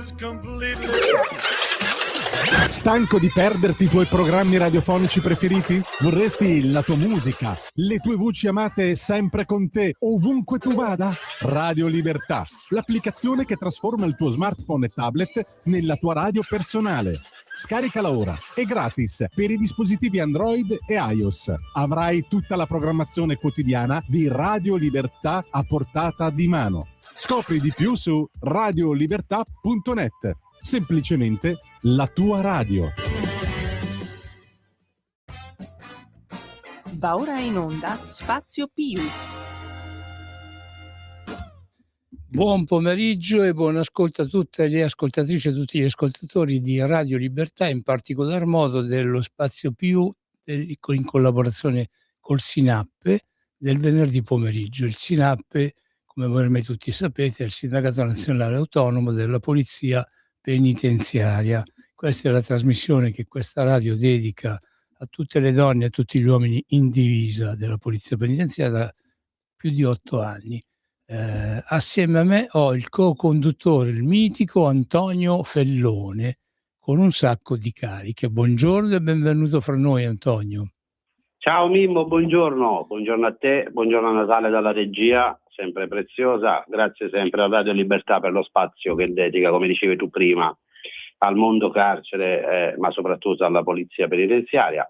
was completely... Stanco di perderti i tuoi programmi radiofonici preferiti? Vorresti la tua musica, le tue voci amate sempre con te, ovunque tu vada? Radio Libertà, l'applicazione che trasforma il tuo smartphone e tablet nella tua radio personale. Scaricala ora, è gratis per i dispositivi Android e iOS. Avrai tutta la programmazione quotidiana di Radio Libertà a portata di mano. Scopri di più su radiolibertà.net. Semplicemente la tua radio. Va ora in onda Spazio Più. Buon pomeriggio e buon ascolto a tutte le ascoltatrici e tutti gli ascoltatori di Radio Libertà, in particolar modo dello Spazio Più in collaborazione col SINAPPE del venerdì pomeriggio. Il SINAPPE, come ormai tutti sapete, è il Sindacato Nazionale Autonomo della Polizia Penitenziaria. Questa è la trasmissione che questa radio dedica a tutte le donne e a tutti gli uomini in divisa della Polizia Penitenziaria da più di 8 anni. Assieme a me ho il co-conduttore, il mitico Antonio Fellone, con un sacco di cariche. Buongiorno e benvenuto fra noi, Antonio. Ciao Mimmo, buongiorno a te, buongiorno a Natale dalla regia, sempre preziosa, grazie sempre a Radio Libertà per lo spazio che dedica, come dicevi tu prima, al mondo carcere, ma soprattutto alla polizia penitenziaria.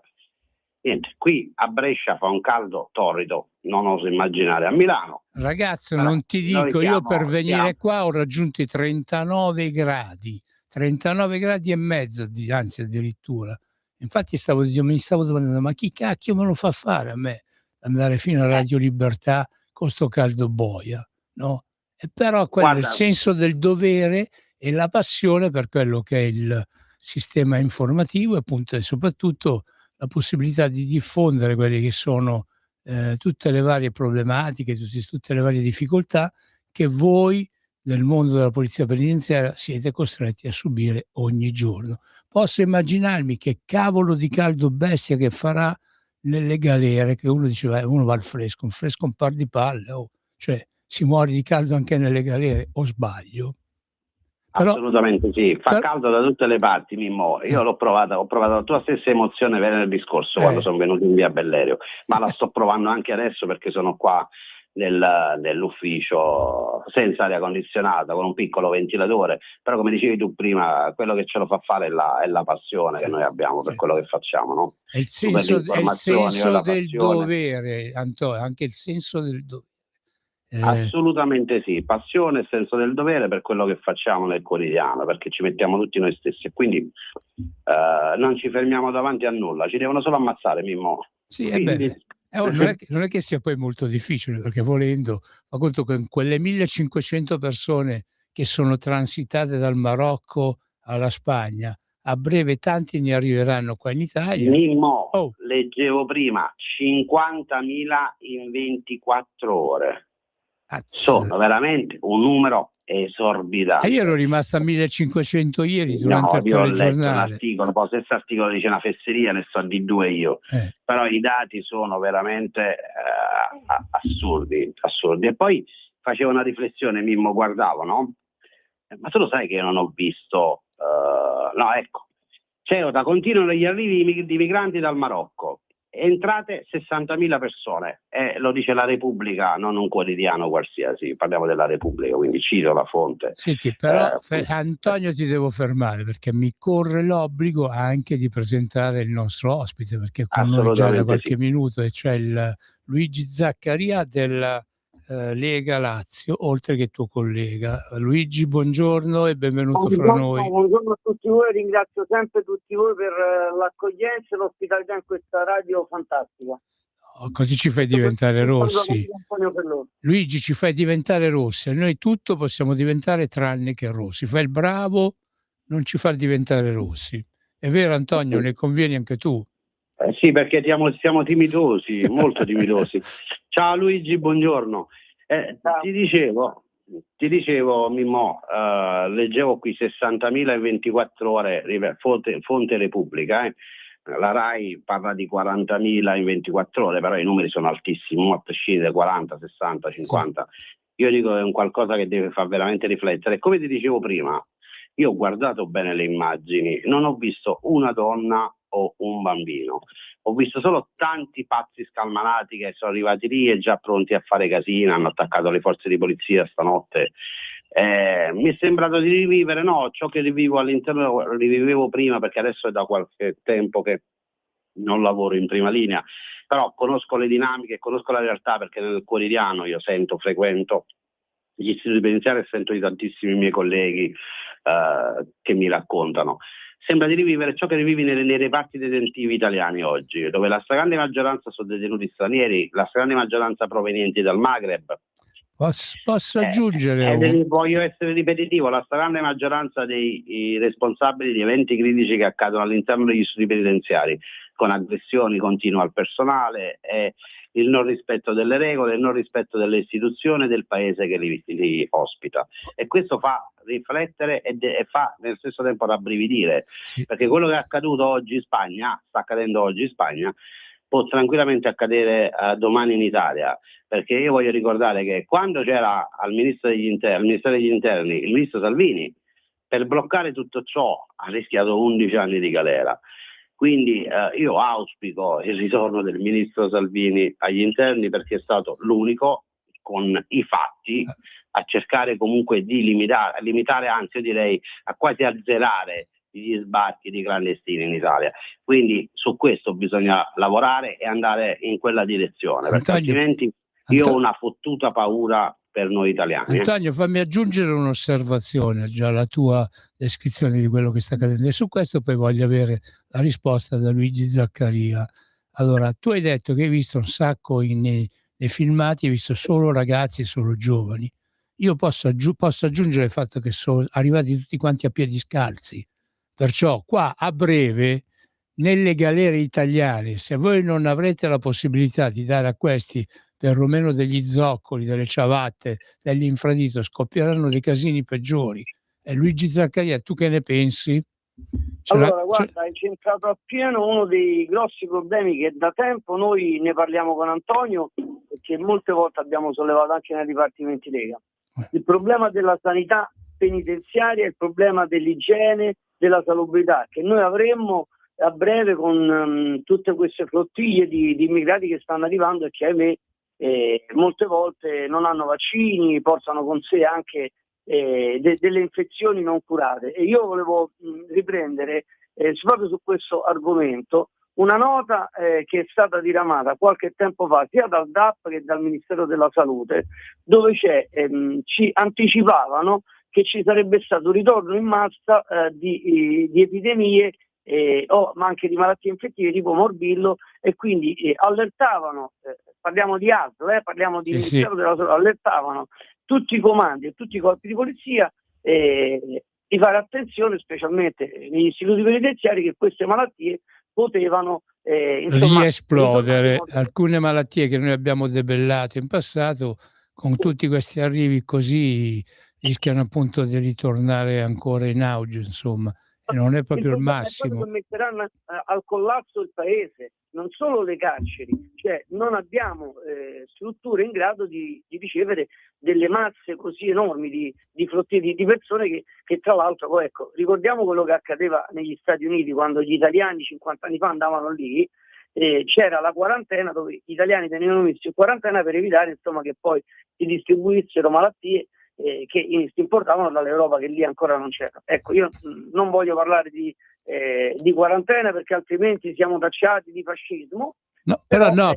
Niente, qui a Brescia fa un caldo torrido, non oso immaginare a Milano. Ragazzo, non ti dico, io per venire qua ho raggiunto i 39 gradi e mezzo, anzi addirittura. Infatti mi stavo domandando, ma chi cacchio me lo fa fare a me andare fino a Radio Libertà con sto caldo boia, no? E però quello è il senso del dovere e la passione per quello che è il sistema informativo e appunto e soprattutto la possibilità di diffondere quelle che sono tutte le varie problematiche, tutte le varie difficoltà che voi nel mondo della polizia penitenziaria siete costretti a subire ogni giorno. Posso immaginarmi che cavolo di caldo bestia che farà nelle galere, che uno dice uno va al fresco, un par di palle, cioè si muore di caldo anche nelle galere, o sbaglio? Però, assolutamente sì, fa caldo da tutte le parti, Mimmo. Io ho provato la tua stessa emozione venerdì scorso quando sono venuto in via Bellerio, ma la sto provando anche adesso perché sono qua nell'ufficio senza aria condizionata, con un piccolo ventilatore, però come dicevi tu prima, quello che ce lo fa fare è la passione che noi abbiamo per quello che facciamo, no? È il senso del dovere, Antonio, anche il senso del dovere. Assolutamente sì, passione e senso del dovere per quello che facciamo nel quotidiano, perché ci mettiamo tutti noi stessi e quindi non ci fermiamo davanti a nulla, ci devono solo ammazzare, Mimmo. Sì, non è che sia poi molto difficile, perché volendo, fa conto che quelle 1500 persone che sono transitate dal Marocco alla Spagna, a breve tanti ne arriveranno qua in Italia. Mimmo, leggevo prima, 50.000 in 24 ore. Sono veramente un numero esorbitante. Io ero rimasto a 1500 ieri durante il telegiornale. Un articolo, poi stesso articolo dice una fesseria, ne so di due io, però i dati sono veramente assurdi. E poi facevo una riflessione, Mimmo, guardavo, no? Ma tu lo sai che io non ho visto, Ceuta, continuano gli arrivi di migranti dal Marocco. Entrate 60.000 persone, lo dice la Repubblica, non un quotidiano qualsiasi, parliamo della Repubblica, quindi cito la fonte. Senti, però Antonio ti devo fermare perché mi corre l'obbligo anche di presentare il nostro ospite, perché con noi già da qualche minuto e c'è il Luigi Zaccaria della Lega Lazio, oltre che tuo collega. Luigi, buongiorno e benvenuto fra noi. Buongiorno a tutti voi, ringrazio sempre tutti voi per l'accoglienza e l'ospitalità in questa radio fantastica. Così ci fai diventare rossi. Luigi, ci fai diventare rossi. Noi tutto possiamo diventare tranne che rossi. Fai il bravo, non ci far diventare rossi. È vero, Antonio, ne convieni anche tu? Sì, perché siamo timidosi, molto timidosi. Ciao Luigi, buongiorno. Ti dicevo, Mimmo, leggevo qui 60.000 in 24 ore, fonte Repubblica, la RAI parla di 40.000 in 24 ore, però i numeri sono altissimi, a prescindere da 40, 60, 50. Sì. Io dico che è un qualcosa che deve far veramente riflettere. Come ti dicevo prima, Io ho guardato bene le immagini, non ho visto una donna o un bambino, ho visto solo tanti pazzi scalmanati che sono arrivati lì e già pronti a fare casino, hanno attaccato le forze di polizia stanotte. Mi è sembrato di rivivere, no, ciò che rivivo all'interno rivivevo prima, perché adesso è da qualche tempo che non lavoro in prima linea, però conosco le dinamiche, conosco la realtà, perché nel quotidiano io frequento gli istituti penitenziari e sento di tantissimi miei colleghi che mi raccontano. Sembra di rivivere ciò che rivivi nei reparti detentivi italiani oggi, dove la stragrande maggioranza sono detenuti stranieri, la stragrande maggioranza provenienti dal Maghreb. Posso aggiungere? Voglio essere ripetitivo, la stragrande maggioranza dei responsabili di eventi critici che accadono all'interno degli istituti penitenziari, con aggressioni continue al personale, e il non rispetto delle regole, il non rispetto delle istituzioni del paese che li ospita. E questo fa riflettere e fa nel stesso tempo rabbrividire, perché quello che è accaduto oggi in Spagna, sta accadendo oggi in Spagna, può tranquillamente accadere domani in Italia, perché io voglio ricordare che quando c'era al Ministero degli Interni il ministro Salvini, per bloccare tutto ciò ha rischiato 11 anni di galera. Quindi io auspico il ritorno del ministro Salvini agli interni, perché è stato l'unico con i fatti a cercare comunque di limitare, anzi io direi a quasi azzerare gli sbarchi di clandestini in Italia. Quindi su questo bisogna lavorare e andare in quella direzione, perché altrimenti io ho una fottuta paura per noi italiani. Antonio, fammi aggiungere un'osservazione già alla tua descrizione di quello che sta accadendo, e su questo poi voglio avere la risposta da Luigi Zaccaria. Allora, tu hai detto che hai visto un sacco nei filmati, hai visto solo ragazzi, solo giovani. Io posso aggiungere il fatto che sono arrivati tutti quanti a piedi scalzi, perciò qua a breve nelle galere italiane, se voi non avrete la possibilità di dare a questi perlomeno degli zoccoli, delle ciabatte, dell'infradito, scoppieranno dei casini peggiori. E Luigi Zaccaria, tu che ne pensi? Allora, guarda, hai centrato appieno uno dei grossi problemi che da tempo noi ne parliamo con Antonio, perché molte volte abbiamo sollevato anche nei dipartimenti Lega. Il problema della sanità penitenziaria, il problema dell'igiene, della salubrità, che noi avremmo a breve con tutte queste flottiglie di immigrati che stanno arrivando e che, ahimè, molte volte non hanno vaccini, portano con sé anche delle infezioni non curate. E io volevo riprendere proprio su questo argomento una nota che è stata diramata qualche tempo fa sia dal DAP che dal Ministero della Salute, dove ci anticipavano che ci sarebbe stato un ritorno in massa di epidemie ma anche di malattie infettive tipo morbillo, e quindi allertavano, parliamo di ASL, parliamo di Ministero della Salute, allertavano tutti i comandi e tutti i corpi di polizia di fare attenzione, specialmente negli istituti penitenziari, che queste malattie potevano riesplodere. Alcune malattie che noi abbiamo debellato in passato, con tutti questi arrivi così, rischiano appunto di ritornare ancora in auge, insomma. Non è proprio il massimo. Metteranno al collasso il paese, non solo le carceri, cioè non abbiamo strutture in grado di ricevere delle masse così enormi di flottiglie di persone che tra l'altro, poi ecco, ricordiamo quello che accadeva negli Stati Uniti quando gli italiani 50 anni fa andavano lì, c'era la quarantena dove gli italiani venivano messi in quarantena per evitare, insomma, che poi si distribuissero malattie che si importavano dall'Europa, che lì ancora non c'era. Ecco, io non voglio parlare di quarantena, perché altrimenti siamo tacciati di fascismo. No, però no,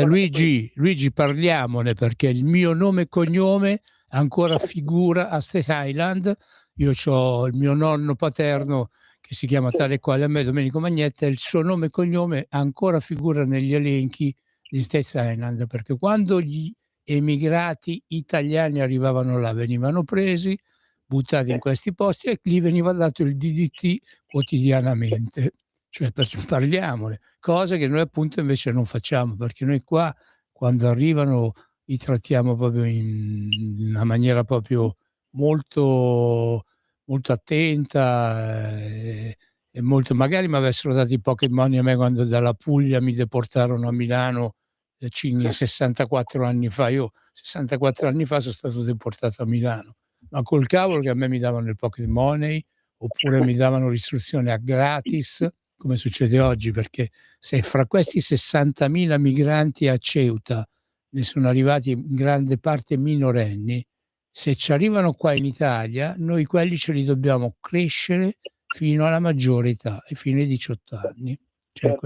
Luigi, parliamone, perché il mio nome e cognome ancora figura a Staten Island. Io ho il mio nonno paterno che si chiama tale e quale a me, Domenico Magnetta, e il suo nome e cognome ancora figura negli elenchi di Staten Island, perché quando gli emigrati italiani arrivavano là, venivano presi, buttati in questi posti, e lì veniva dato il DDT quotidianamente. Cioè, parliamone, cose che noi appunto invece non facciamo, perché noi qua quando arrivano li trattiamo proprio in una maniera proprio molto, molto attenta, e molto, magari mi avessero dato i Pokémon a me quando dalla Puglia mi deportarono a Milano 64 anni fa. Io 64 anni fa sono stato deportato a Milano, ma col cavolo che a me mi davano il pocket money, oppure mi davano l'istruzione a gratis, come succede oggi, perché se fra questi 60.000 migranti a Ceuta ne sono arrivati in grande parte minorenni, se ci arrivano qua in Italia, noi quelli ce li dobbiamo crescere fino alla maggiore età, e fino ai 18 anni. Cioè,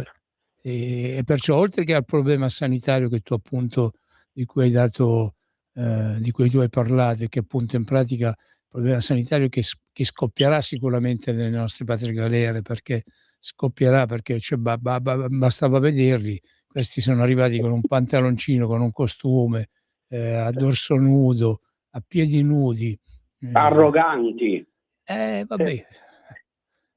e perciò, oltre che al problema sanitario che tu appunto di cui hai dato, di cui tu hai parlato, e che appunto in pratica il problema sanitario che scoppierà sicuramente nelle nostre patrie galere, perché scoppierà, perché cioè, bastava vederli, questi sono arrivati con un pantaloncino, con un costume, a dorso nudo, a piedi nudi, arroganti. Vabbè,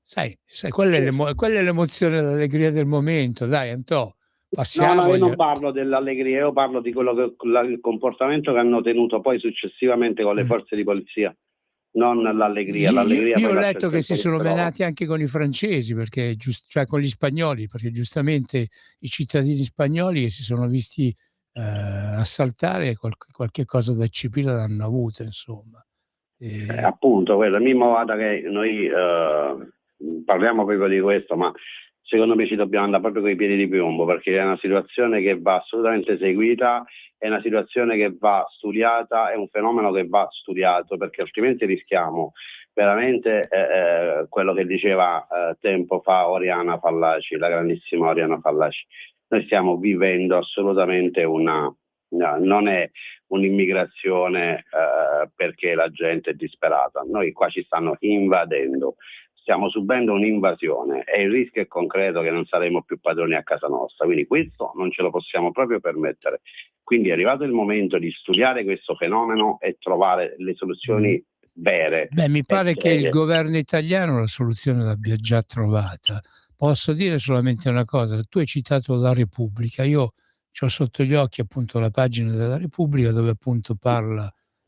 sai, quella è l'emozione e l'allegria del momento, dai Antò, passiamo. No, io non parlo dell'allegria, io parlo di quello il comportamento che hanno tenuto poi successivamente con le forze di polizia, non l'allegria. Io ho letto che si sono menati anche con i francesi, perché cioè con gli spagnoli, perché giustamente i cittadini spagnoli che si sono visti assaltare qualche cosa da disciplina l'hanno avuta, insomma. Appunto, quello. Mimmo, guarda che noi parliamo proprio di questo, ma secondo me ci dobbiamo andare proprio con i piedi di piombo, perché è una situazione che va assolutamente seguita, è una situazione che va studiata, è un fenomeno che va studiato, perché altrimenti rischiamo veramente quello che diceva tempo fa Oriana Fallaci, la grandissima Oriana Fallaci. Noi stiamo vivendo assolutamente non è un'immigrazione perché la gente è disperata, noi qua ci stanno invadendo, stiamo subendo un'invasione e il rischio è concreto che non saremo più padroni a casa nostra, quindi questo non ce lo possiamo proprio permettere. Quindi è arrivato il momento di studiare questo fenomeno e trovare le soluzioni vere. Mi pare che il governo italiano la soluzione l'abbia già trovata. Posso dire solamente una cosa: tu hai citato la Repubblica, io ho sotto gli occhi appunto la pagina della Repubblica dove appunto parla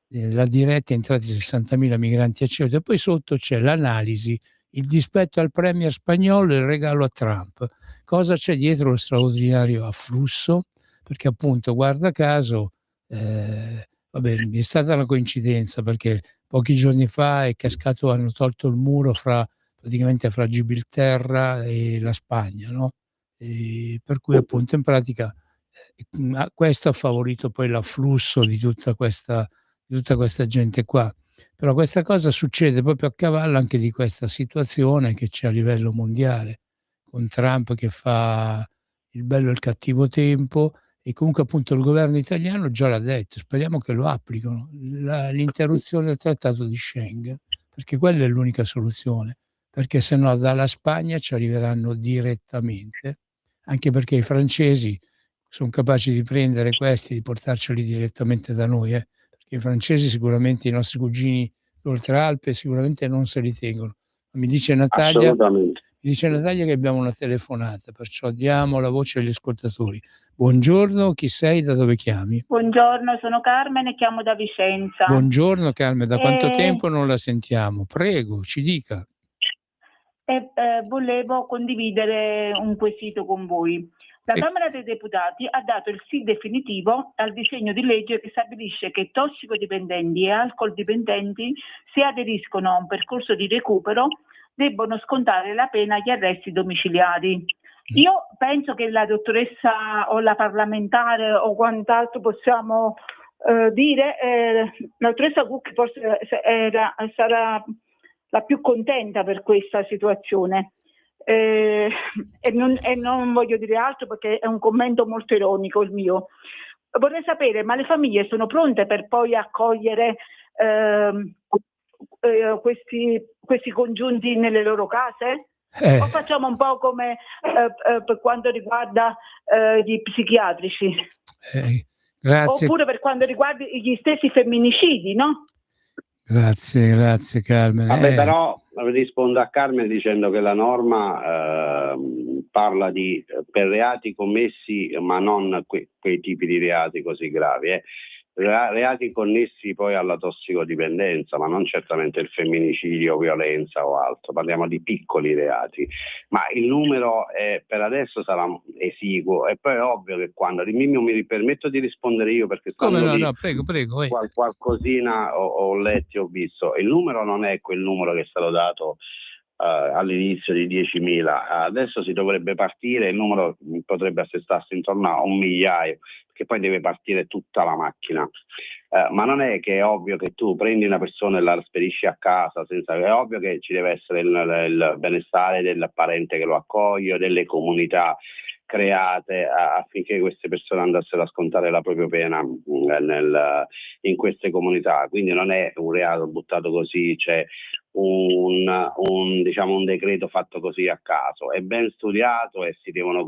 la diretta entrati 60.000 migranti a Ceuta, e poi sotto c'è l'analisi, il dispetto al premier spagnolo e il regalo a Trump. Cosa c'è dietro lo straordinario afflusso? Perché appunto, guarda caso, vabbè, è stata una coincidenza, perché pochi giorni fa hanno tolto il muro praticamente fra Gibilterra e la Spagna, no? E per cui appunto in pratica questo ha favorito poi l'afflusso di tutta questa gente qua. Però questa cosa succede proprio a cavallo anche di questa situazione che c'è a livello mondiale, con Trump che fa il bello e il cattivo tempo, e comunque appunto il governo italiano già l'ha detto, speriamo che lo applicano, l'interruzione del trattato di Schengen, perché quella è l'unica soluzione, perché se no dalla Spagna ci arriveranno direttamente, anche perché i francesi sono capaci di prendere questi e di portarceli direttamente da noi, perché i francesi sicuramente, i nostri cugini d'oltre Alpe sicuramente non se li tengono. Mi dice Natalia che abbiamo una telefonata, perciò diamo la voce agli ascoltatori. Buongiorno, chi sei, da dove chiami? Buongiorno, sono Carmen e chiamo da Vicenza. Buongiorno Carmen, da quanto tempo non la sentiamo? Prego, ci dica. Volevo condividere un quesito con voi. La Camera dei Deputati ha dato il sì definitivo al disegno di legge che stabilisce che tossicodipendenti e alcoldipendenti, se aderiscono a un percorso di recupero, debbono scontare la pena agli arresti domiciliari. Io penso che la dottoressa o la parlamentare o quant'altro possiamo dire, la dottoressa Cucchi forse sarà la più contenta per questa situazione. E non voglio dire altro perché è un commento molto ironico il mio. Vorrei sapere, ma le famiglie sono pronte per poi accogliere questi congiunti nelle loro case? O facciamo un po' come per quanto riguarda gli psichiatrici? Grazie. Oppure per quanto riguarda gli stessi femminicidi, no? Grazie Carmen. Vabbè, però rispondo a Carmen dicendo che la norma parla per reati commessi, ma non quei tipi di reati così gravi. reati connessi poi alla tossicodipendenza, ma non certamente il femminicidio, violenza o altro, parliamo di piccoli reati, ma il numero per adesso sarà esiguo. E poi è ovvio che quando mi permetto di rispondere io, perché prego. Qualcosina ho letto e ho visto, il numero non è quel numero che è stato dato all'inizio di 10.000, adesso si dovrebbe partire, il numero potrebbe assestarsi intorno a 1 migliaio, perché poi deve partire tutta la macchina, ma non è che è ovvio che tu prendi una persona e la spedisci a casa, è ovvio che ci deve essere il benestare del parente che lo accoglie, delle comunità create affinché queste persone andassero a scontare la propria pena in queste comunità. Quindi non è un reato buttato così, c'è un decreto fatto così a caso, è ben studiato e si devono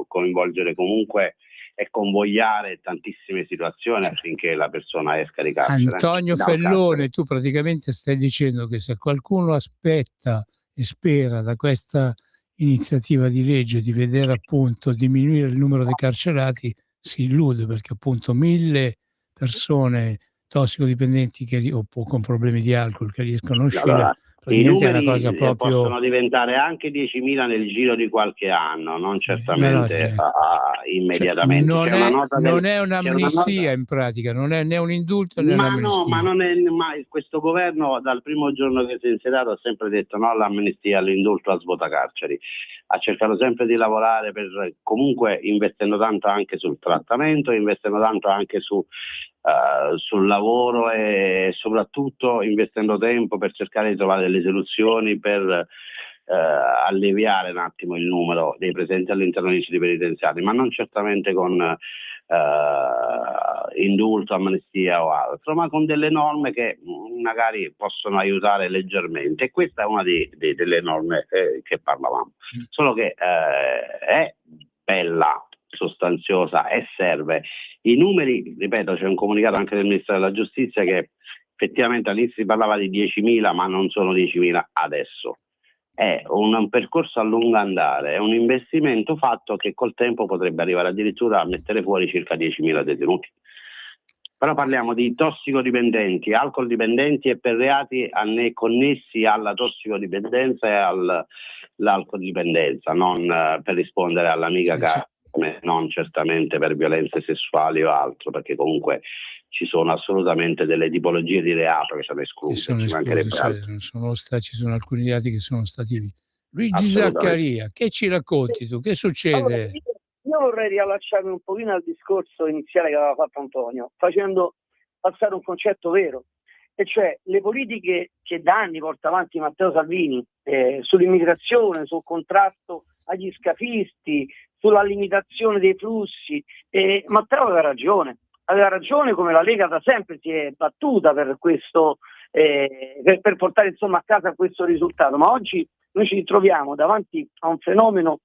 coinvolgere comunque e convogliare tantissime situazioni affinché la persona esca di carcere. Antonio Fellone, tu praticamente stai dicendo che se qualcuno aspetta e spera da questa iniziativa di legge di vedere appunto diminuire il numero dei carcerati, si illude, perché appunto 1.000 persone tossicodipendenti o con problemi di alcol che riescono a uscire, allora, i praticamente è numeri una cosa proprio... possono diventare anche 10.000 nel giro di qualche anno, non certamente immediatamente. Non è un'amnistia in pratica, non è né un indulto né un'amnistia. Ma questo governo dal primo giorno che si è insediato ha sempre detto no all'amnistia, all'indulto, a svuotacarceri. Ha cercato sempre di lavorare comunque investendo tanto anche sul trattamento, investendo tanto anche sul lavoro e soprattutto investendo tempo per cercare di trovare delle soluzioni per alleviare un attimo il numero dei presenti all'interno dei istituti penitenziari, ma non certamente con indulto, amnistia o altro, ma con delle norme che magari possono aiutare leggermente. E questa è una delle norme che parlavamo, solo che è bella, sostanziosa e serve. I numeri, ripeto, c'è un comunicato anche del Ministero della Giustizia che effettivamente all'inizio si parlava di 10.000, ma non sono 10.000 adesso. È un percorso a lungo andare, è un investimento fatto che col tempo potrebbe arrivare addirittura a mettere fuori circa 10.000 detenuti. Però parliamo di tossicodipendenti, alcol dipendenti e per reati connessi alla tossicodipendenza e all'alcol dipendenza, non per rispondere all'amica Carmen, non certamente per violenze sessuali o altro, perché comunque ci sono assolutamente delle tipologie di reato che sono escluse. Ci sono alcuni reati che sono stati lì. Luigi Zaccaria, che ci racconti tu? Che succede? Allora, io vorrei riallacciarmi un pochino al discorso iniziale che aveva fatto Antonio, facendo passare un concetto vero, e cioè le politiche che da anni porta avanti Matteo Salvini sull'immigrazione, sul contrasto agli scafisti, sulla limitazione dei flussi. Matteo aveva ragione come la Lega da sempre si è battuta per questo, per portare insomma a casa questo risultato, ma oggi noi ci troviamo davanti a un fenomeno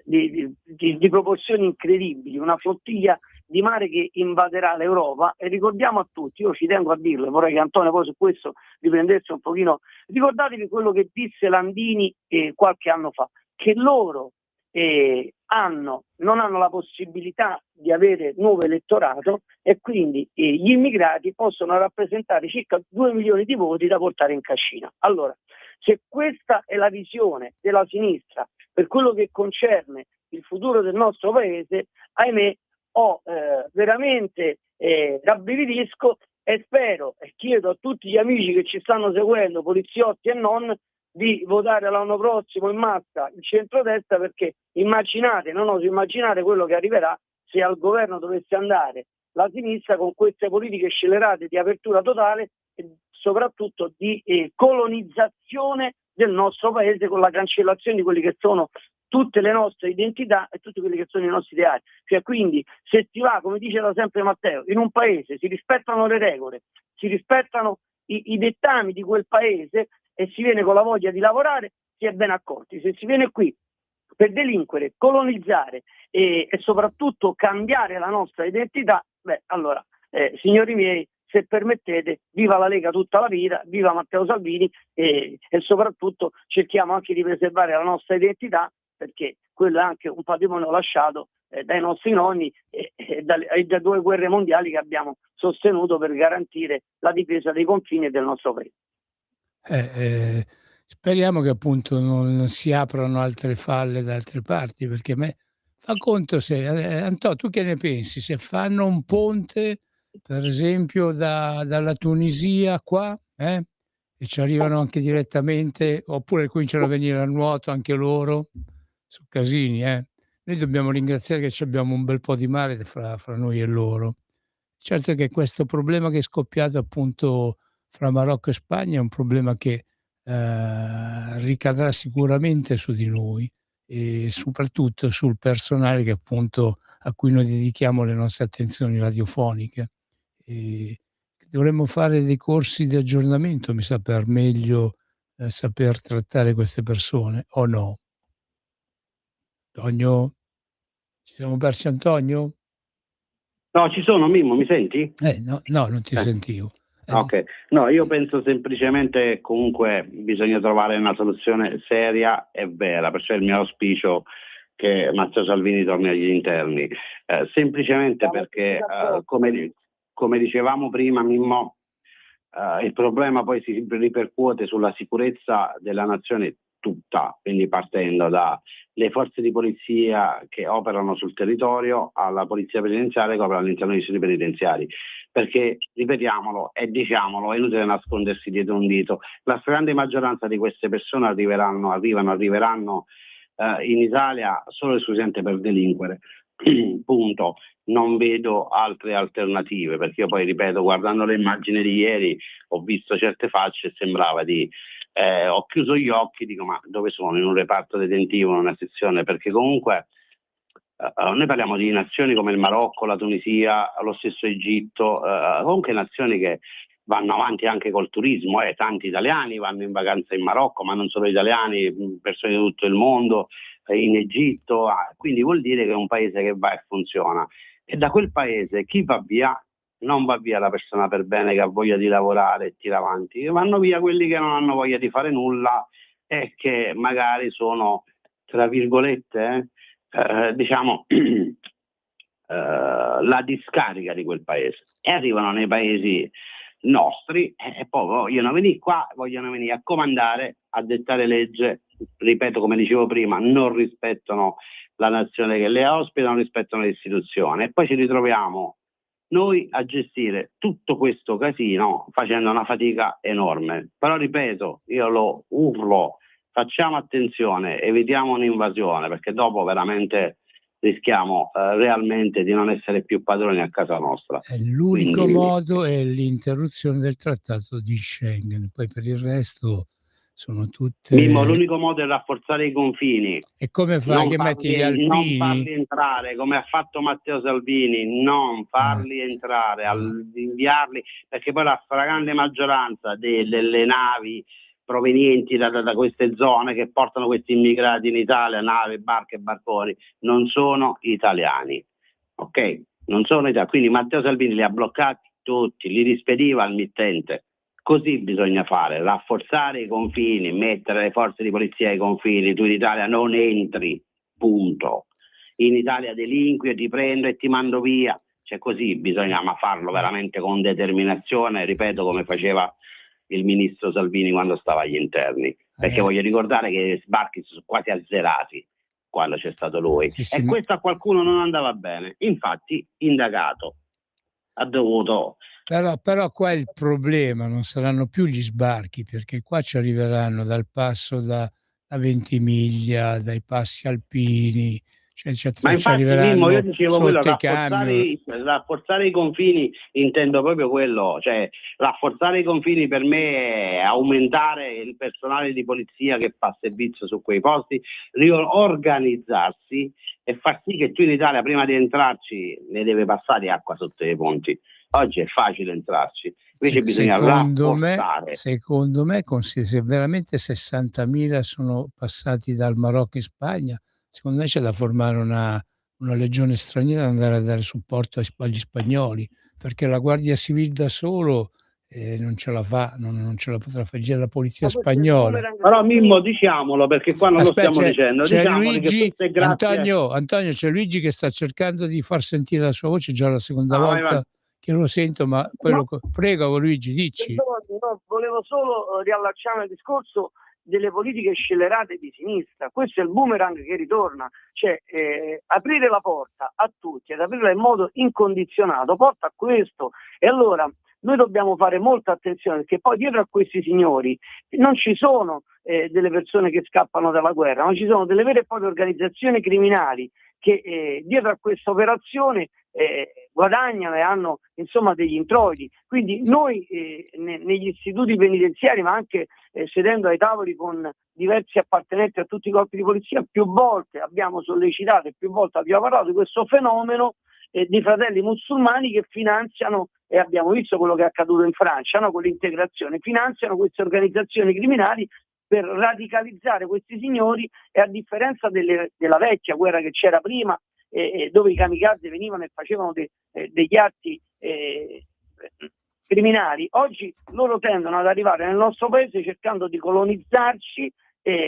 di proporzioni incredibili, una flottiglia di mare che invaderà l'Europa. E ricordiamo a tutti, io ci tengo a dirlo, vorrei che Antonio poi su questo riprendesse un pochino, ricordatevi quello che disse Landini qualche anno fa, che loro non hanno la possibilità di avere nuovo elettorato e quindi gli immigrati possono rappresentare circa 2 milioni di voti da portare in cascina. Allora, se questa è la visione della sinistra per quello che concerne il futuro del nostro paese, ahimè, veramente rabbrividisco e spero e chiedo a tutti gli amici che ci stanno seguendo, poliziotti e non, di votare l'anno prossimo in massa il centrodestra, perché non oso immaginare quello che arriverà se al governo dovesse andare la sinistra con queste politiche scellerate di apertura totale e soprattutto di colonizzazione del nostro paese, con la cancellazione di quelli che sono tutte le nostre identità e tutti quelli che sono i nostri ideali. Cioè, quindi se si va, come dice da sempre Matteo, in un paese si rispettano le regole, si rispettano i dettami di quel paese e si viene con la voglia di lavorare, si è ben accorti. Se si viene qui per delinquere, colonizzare e soprattutto cambiare la nostra identità, allora, signori miei, se permettete, viva la Lega tutta la vita, viva Matteo Salvini e soprattutto cerchiamo anche di preservare la nostra identità, perché quello è anche un patrimonio lasciato dai nostri nonni e da 2 guerre mondiali che abbiamo sostenuto per garantire la difesa dei confini del nostro paese. Speriamo che appunto non si aprano altre falle da altre parti, perché a me fa conto se Antò, tu che ne pensi? Se fanno un ponte, per esempio, dalla Tunisia qua, e ci arrivano anche direttamente, oppure cominciano a venire a nuoto anche loro, su casini, Noi dobbiamo ringraziare che ci abbiamo un bel po' di mare fra noi e loro. Certo che questo problema che è scoppiato appunto fra Marocco e Spagna è un problema che ricadrà sicuramente su di noi e soprattutto sul personale che appunto a cui noi dedichiamo le nostre attenzioni radiofoniche. E dovremmo fare dei corsi di aggiornamento, mi sa, per meglio saper trattare queste persone, o no? Antonio? Ci siamo persi, Antonio? No, ci sono, Mimmo, mi senti? No, non ti sentivo. Ok, no, io penso semplicemente che comunque bisogna trovare una soluzione seria e vera, perciò è il mio auspicio che Matteo Salvini torni agli interni, semplicemente perché come dicevamo prima, Mimmo, il problema poi si ripercuote sulla sicurezza della nazione tutta, quindi partendo dalle forze di polizia che operano sul territorio alla polizia penitenziaria che opera all'interno dei istituti penitenziari, perché ripetiamolo e diciamolo, è inutile nascondersi dietro un dito, la stragrande maggioranza di queste persone arriveranno in Italia solo e esclusivamente per delinquere. Punto. Non vedo altre alternative, perché io poi ripeto, guardando le immagini di ieri ho visto certe facce e sembrava ho chiuso gli occhi, dico ma dove sono? In un reparto detentivo, in una sezione? Perché comunque noi parliamo di nazioni come il Marocco, la Tunisia, lo stesso Egitto, comunque nazioni che vanno avanti anche col turismo, tanti italiani vanno in vacanza in Marocco, ma non solo italiani, persone di tutto il mondo, in Egitto, quindi vuol dire che è un paese che va e funziona, e da quel paese chi va via non va via la persona per bene che ha voglia di lavorare e tira avanti, vanno via quelli che non hanno voglia di fare nulla e che magari sono, tra virgolette, diciamo la discarica di quel paese, e arrivano nei paesi nostri e poi vogliono venire qua, vogliono venire a comandare, a dettare legge. Ripeto, come dicevo prima, non rispettano la nazione che le ospita, non rispettano le istituzioni, e poi ci ritroviamo noi a gestire tutto questo casino facendo una fatica enorme. Però ripeto, io lo urlo, facciamo attenzione, evitiamo un'invasione, perché dopo veramente rischiamo realmente di non essere più padroni a casa nostra. L'unico modo è l'interruzione del trattato di Schengen, poi per il resto sono tutte... Mimmo, l'unico modo è rafforzare i confini. E come fai che metti gli alpini? Non farli entrare, come ha fatto Matteo Salvini, non farli entrare, inviarli, perché poi la stragrande maggioranza delle navi provenienti da queste zone che portano questi immigrati in Italia, navi, barche e barconi, non sono italiani, ok? Non sono italiani, quindi Matteo Salvini li ha bloccati tutti, li rispediva al mittente. Così bisogna fare, rafforzare i confini, mettere le forze di polizia ai confini, tu in Italia non entri, punto. In Italia delinqui e ti prendo e ti mando via, cioè così bisogna farlo veramente con determinazione, ripeto, come faceva il ministro Salvini quando stava agli interni, perché voglio ricordare che gli sbarchi sono quasi azzerati quando c'è stato lui, e questo a qualcuno non andava bene, infatti indagato, ha dovuto... Però qua il problema non saranno più gli sbarchi, perché qua ci arriveranno dal passo da Ventimiglia, dai passi alpini, ma infatti Mimmo, io dicevo quello, rafforzare i confini, intendo proprio quello, cioè rafforzare i confini per me è aumentare il personale di polizia che fa servizio su quei posti, riorganizzarsi e far sì che tu in Italia prima di entrarci ne deve passare acqua sotto i ponti. Oggi è facile entrarci, invece bisogna rafforzare. Secondo me, se veramente 60.000 sono passati dal Marocco in Spagna, secondo me c'è da formare una legione straniera e andare a dare supporto agli spagnoli, perché la Guardia Civile da solo non ce la fa, non ce la potrà fare la polizia spagnola. Però Mimmo, diciamolo, perché qua non lo stiamo dicendo. C'è Diciamoli Luigi, che grazie... Antonio, c'è Luigi che sta cercando di far sentire la sua voce, già la seconda volta che lo sento, ma prego Luigi, dici. No, volevo solo riallacciare al discorso delle politiche scellerate di sinistra. Questo è il boomerang che ritorna, cioè aprire la porta a tutti, ad aprirla in modo incondizionato, porta a questo. E allora noi dobbiamo fare molta attenzione, perché poi dietro a questi signori non ci sono delle persone che scappano dalla guerra, ma ci sono delle vere e proprie organizzazioni criminali che dietro a questa operazione guadagnano e hanno insomma degli introiti. Quindi noi negli istituti penitenziari, ma anche sedendo ai tavoli con diversi appartenenti a tutti i corpi di polizia, più volte abbiamo sollecitato e più volte abbiamo parlato di questo fenomeno di fratelli musulmani che finanziano, e abbiamo visto quello che è accaduto in Francia, no? Con l'integrazione, finanziano queste organizzazioni criminali per radicalizzare questi signori, e a differenza della vecchia guerra che c'era prima, dove i kamikaze venivano e facevano degli atti criminali, oggi loro tendono ad arrivare nel nostro paese cercando di colonizzarci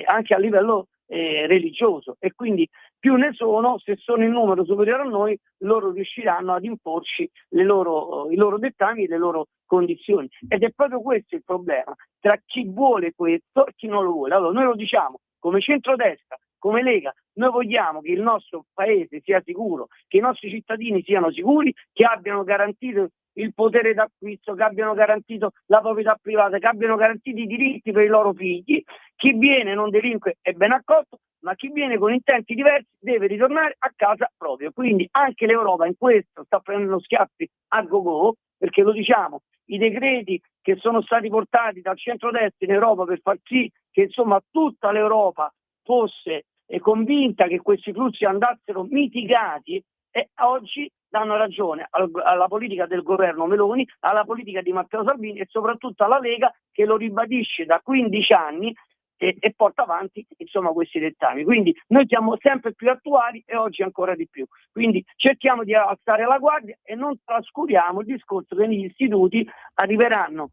anche a livello religioso, e quindi più ne sono, se sono in numero superiore a noi, loro riusciranno ad imporci i loro dettami e le loro condizioni. Ed è proprio questo il problema, tra chi vuole questo e chi non lo vuole. Allora noi lo diciamo come centrodestra, come Lega, noi vogliamo che il nostro paese sia sicuro, che i nostri cittadini siano sicuri, che abbiano garantito il potere d'acquisto, che abbiano garantito la proprietà privata, che abbiano garantito i diritti per i loro figli. Chi viene non delinque è ben accolto, ma chi viene con intenti diversi deve ritornare a casa proprio. Quindi anche l'Europa in questo sta prendendo schiaffi a go-go, perché lo diciamo, i decreti che sono stati portati dal centrodestra in Europa per far sì che insomma tutta l'Europa fosse convinta che questi flussi andassero mitigati, e oggi danno ragione alla politica del governo Meloni, alla politica di Matteo Salvini e soprattutto alla Lega, che lo ribadisce da 15 anni e porta avanti insomma questi dettami. Quindi noi siamo sempre più attuali e oggi ancora di più. Quindi cerchiamo di alzare la guardia e non trascuriamo il discorso che negli istituti arriveranno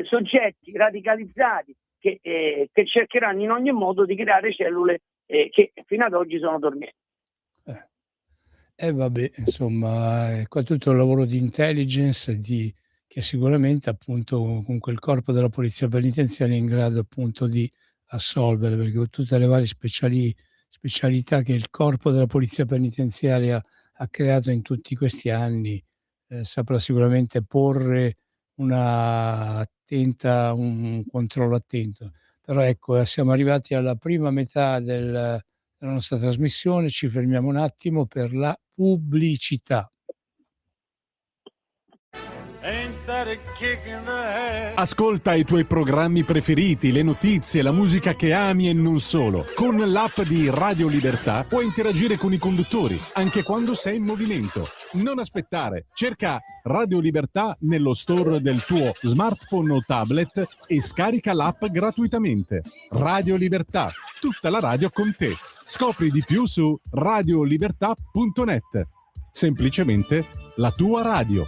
soggetti radicalizzati che cercheranno in ogni modo di creare cellule che fino ad oggi sono dormienti. Vabbè, insomma, qua tutto il lavoro di intelligence che sicuramente appunto con quel corpo della polizia penitenziaria è in grado appunto di assolvere, perché con tutte le varie specialità che il corpo della polizia penitenziaria ha creato in tutti questi anni, saprà sicuramente porre un controllo attento. Però ecco, siamo arrivati alla prima metà della nostra trasmissione, ci fermiamo un attimo per la pubblicità. Ascolta i tuoi programmi preferiti, le notizie, la musica che ami e non solo. Con l'app di Radio Libertà puoi interagire con i conduttori, anche quando sei in movimento. Non aspettare, cerca Radio Libertà nello store del tuo smartphone o tablet e scarica l'app gratuitamente. Radio Libertà, tutta la radio con te. Scopri di più su radiolibertà.net. Semplicemente la tua radio.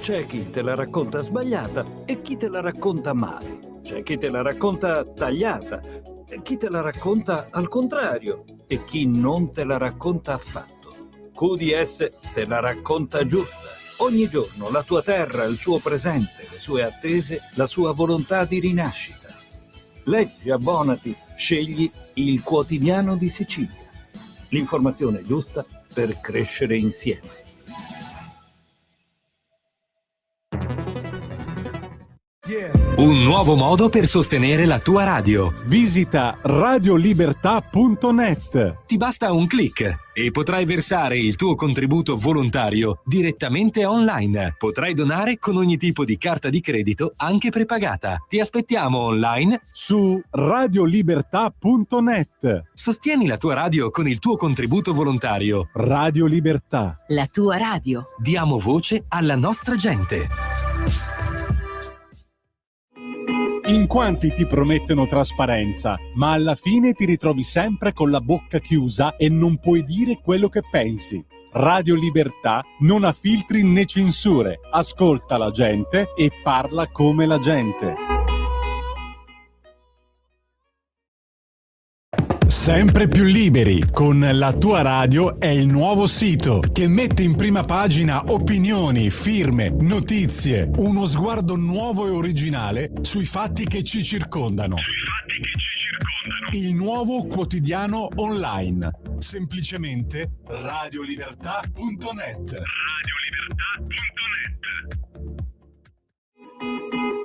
C'è chi te la racconta sbagliata e chi te la racconta male. C'è chi te la racconta tagliata e chi te la racconta al contrario e chi non te la racconta affatto. QDS te la racconta giusta. Ogni giorno la tua terra, il suo presente, le sue attese, la sua volontà di rinascita. Leggi, abbonati, scegli il Quotidiano di Sicilia. L'informazione giusta per crescere insieme. Un nuovo modo per sostenere la tua radio. Visita radiolibertà.net. Ti basta un click e potrai versare il tuo contributo volontario direttamente online. Potrai donare con ogni tipo di carta di credito, anche prepagata. Ti aspettiamo online su radiolibertà.net. Sostieni la tua radio con il tuo contributo volontario. Radio Libertà. La tua radio. Diamo voce alla nostra gente. In quanti ti promettono trasparenza, ma alla fine ti ritrovi sempre con la bocca chiusa e non puoi dire quello che pensi. Radio Libertà non ha filtri né censure. Ascolta la gente e parla come la gente. Sempre più liberi con La Tua Radio è il nuovo sito che mette in prima pagina opinioni, firme, notizie, uno sguardo nuovo e originale sui fatti che ci circondano. Il nuovo quotidiano online. Semplicemente radiolibertà.net.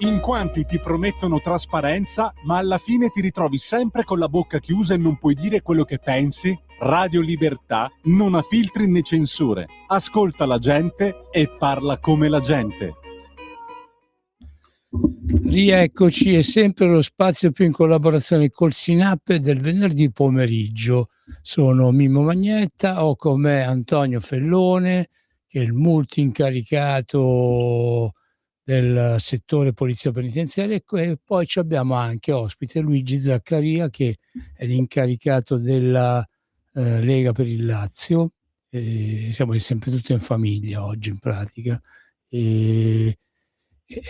In quanti ti promettono trasparenza, ma alla fine ti ritrovi sempre con la bocca chiusa e non puoi dire quello che pensi? Radio Libertà non ha filtri né censure. Ascolta la gente e parla come la gente. Rieccoci, è sempre lo spazio più in collaborazione col SINAP del venerdì pomeriggio. Sono Mimmo Magnetta, ho con me Antonio Fellone, che è il multi-incaricato del settore polizia penitenziaria, e poi abbiamo anche ospite Luigi Zaccaria, che è l'incaricato della Lega per il Lazio. Siamo sempre tutti in famiglia oggi in pratica. E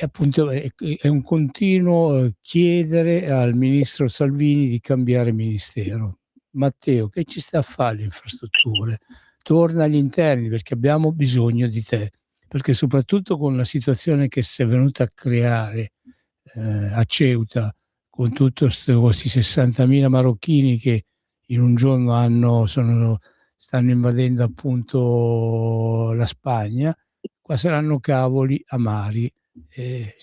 appunto è un continuo chiedere al ministro Salvini di cambiare ministero. Matteo, che ci sta a fare le infrastrutture? Torna agli interni, perché abbiamo bisogno di te, perché soprattutto con la situazione che si è venuta a creare a Ceuta, con tutti questi 60.000 marocchini che in un giorno stanno invadendo appunto la Spagna, qua saranno cavoli amari. Ne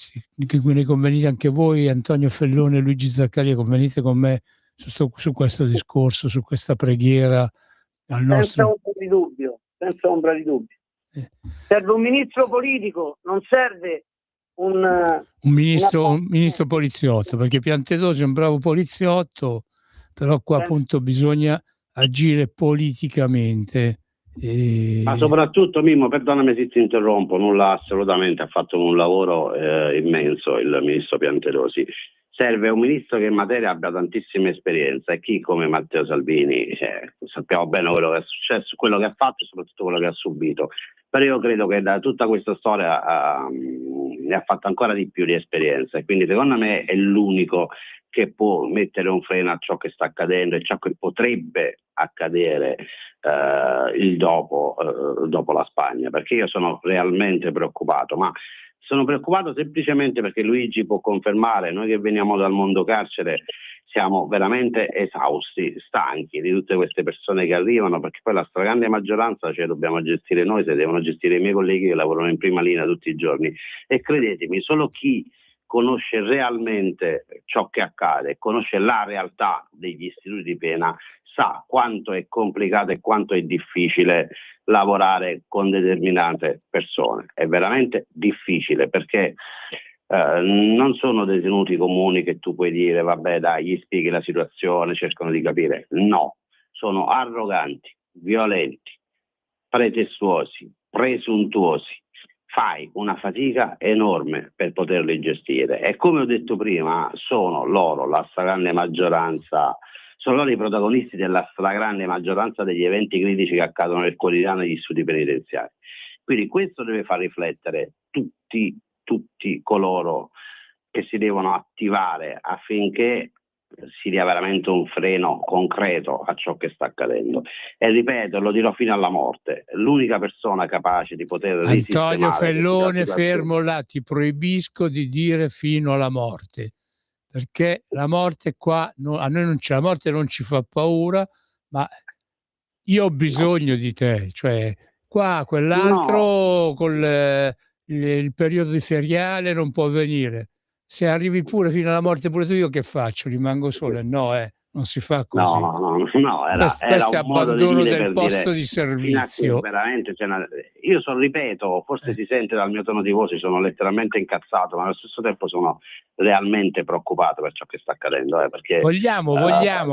convenite anche voi, Antonio Fellone e Luigi Zaccaria, convenite con me su questo discorso, su questa preghiera al nostro... Senza ombra di dubbio. Serve un ministro politico, non serve un ministro poliziotto, perché Piantedosi è un bravo poliziotto, però qua appunto bisogna agire politicamente. Ma soprattutto, Mimmo, perdonami se ti interrompo, nulla, assolutamente, ha fatto un lavoro immenso il ministro Piantedosi. Serve un ministro che in materia abbia tantissima esperienza, e chi come Matteo Salvini, sappiamo bene quello che è successo, quello che ha fatto e soprattutto quello che ha subito. Però io credo che da tutta questa storia ne ha fatto ancora di più di esperienza, e quindi secondo me è l'unico che può mettere un freno a ciò che sta accadendo e ciò che potrebbe accadere il dopo la Spagna, perché io sono realmente preoccupato, ma sono preoccupato semplicemente perché Luigi può confermare, noi che veniamo dal mondo carcere siamo veramente esausti, stanchi di tutte queste persone che arrivano, perché poi la stragrande maggioranza ce dobbiamo gestire noi, se devono gestire i miei colleghi che lavorano in prima linea tutti i giorni, e credetemi, solo chi conosce realmente ciò che accade, conosce la realtà degli istituti di pena, sa quanto è complicato e quanto è difficile lavorare con determinate persone. È veramente difficile, perché non sono detenuti comuni che tu puoi dire vabbè dai, gli spieghi la situazione, cercano di capire. No, sono arroganti, violenti, pretestuosi, presuntuosi. Fai una fatica enorme per poterli gestire, e come ho detto prima sono loro la stragrande maggioranza, sono loro i protagonisti della stragrande maggioranza degli eventi critici che accadono nel quotidiano degli istituti penitenziari. Quindi questo deve far riflettere tutti coloro che si devono attivare affinché si dia veramente un freno concreto a ciò che sta accadendo. E ripeto, lo dirò fino alla morte, l'unica persona capace di poter Antonio Fellone, fermo là, ti proibisco di dire fino alla morte, perché la morte qua a noi non c'è, la morte non ci fa paura, ma io ho bisogno di te, cioè qua quell'altro con il periodo di feriale non può venire. Se arrivi pure fino alla morte pure tu, io che faccio? Rimango solo? No, non si fa così. No, era questo è un modo abbandono di dire, del posto di servizio. Veramente, io ripeto, forse si sente dal mio tono di voce, sono letteralmente incazzato, ma allo stesso tempo sono realmente preoccupato per ciò che sta accadendo. Perché vogliamo,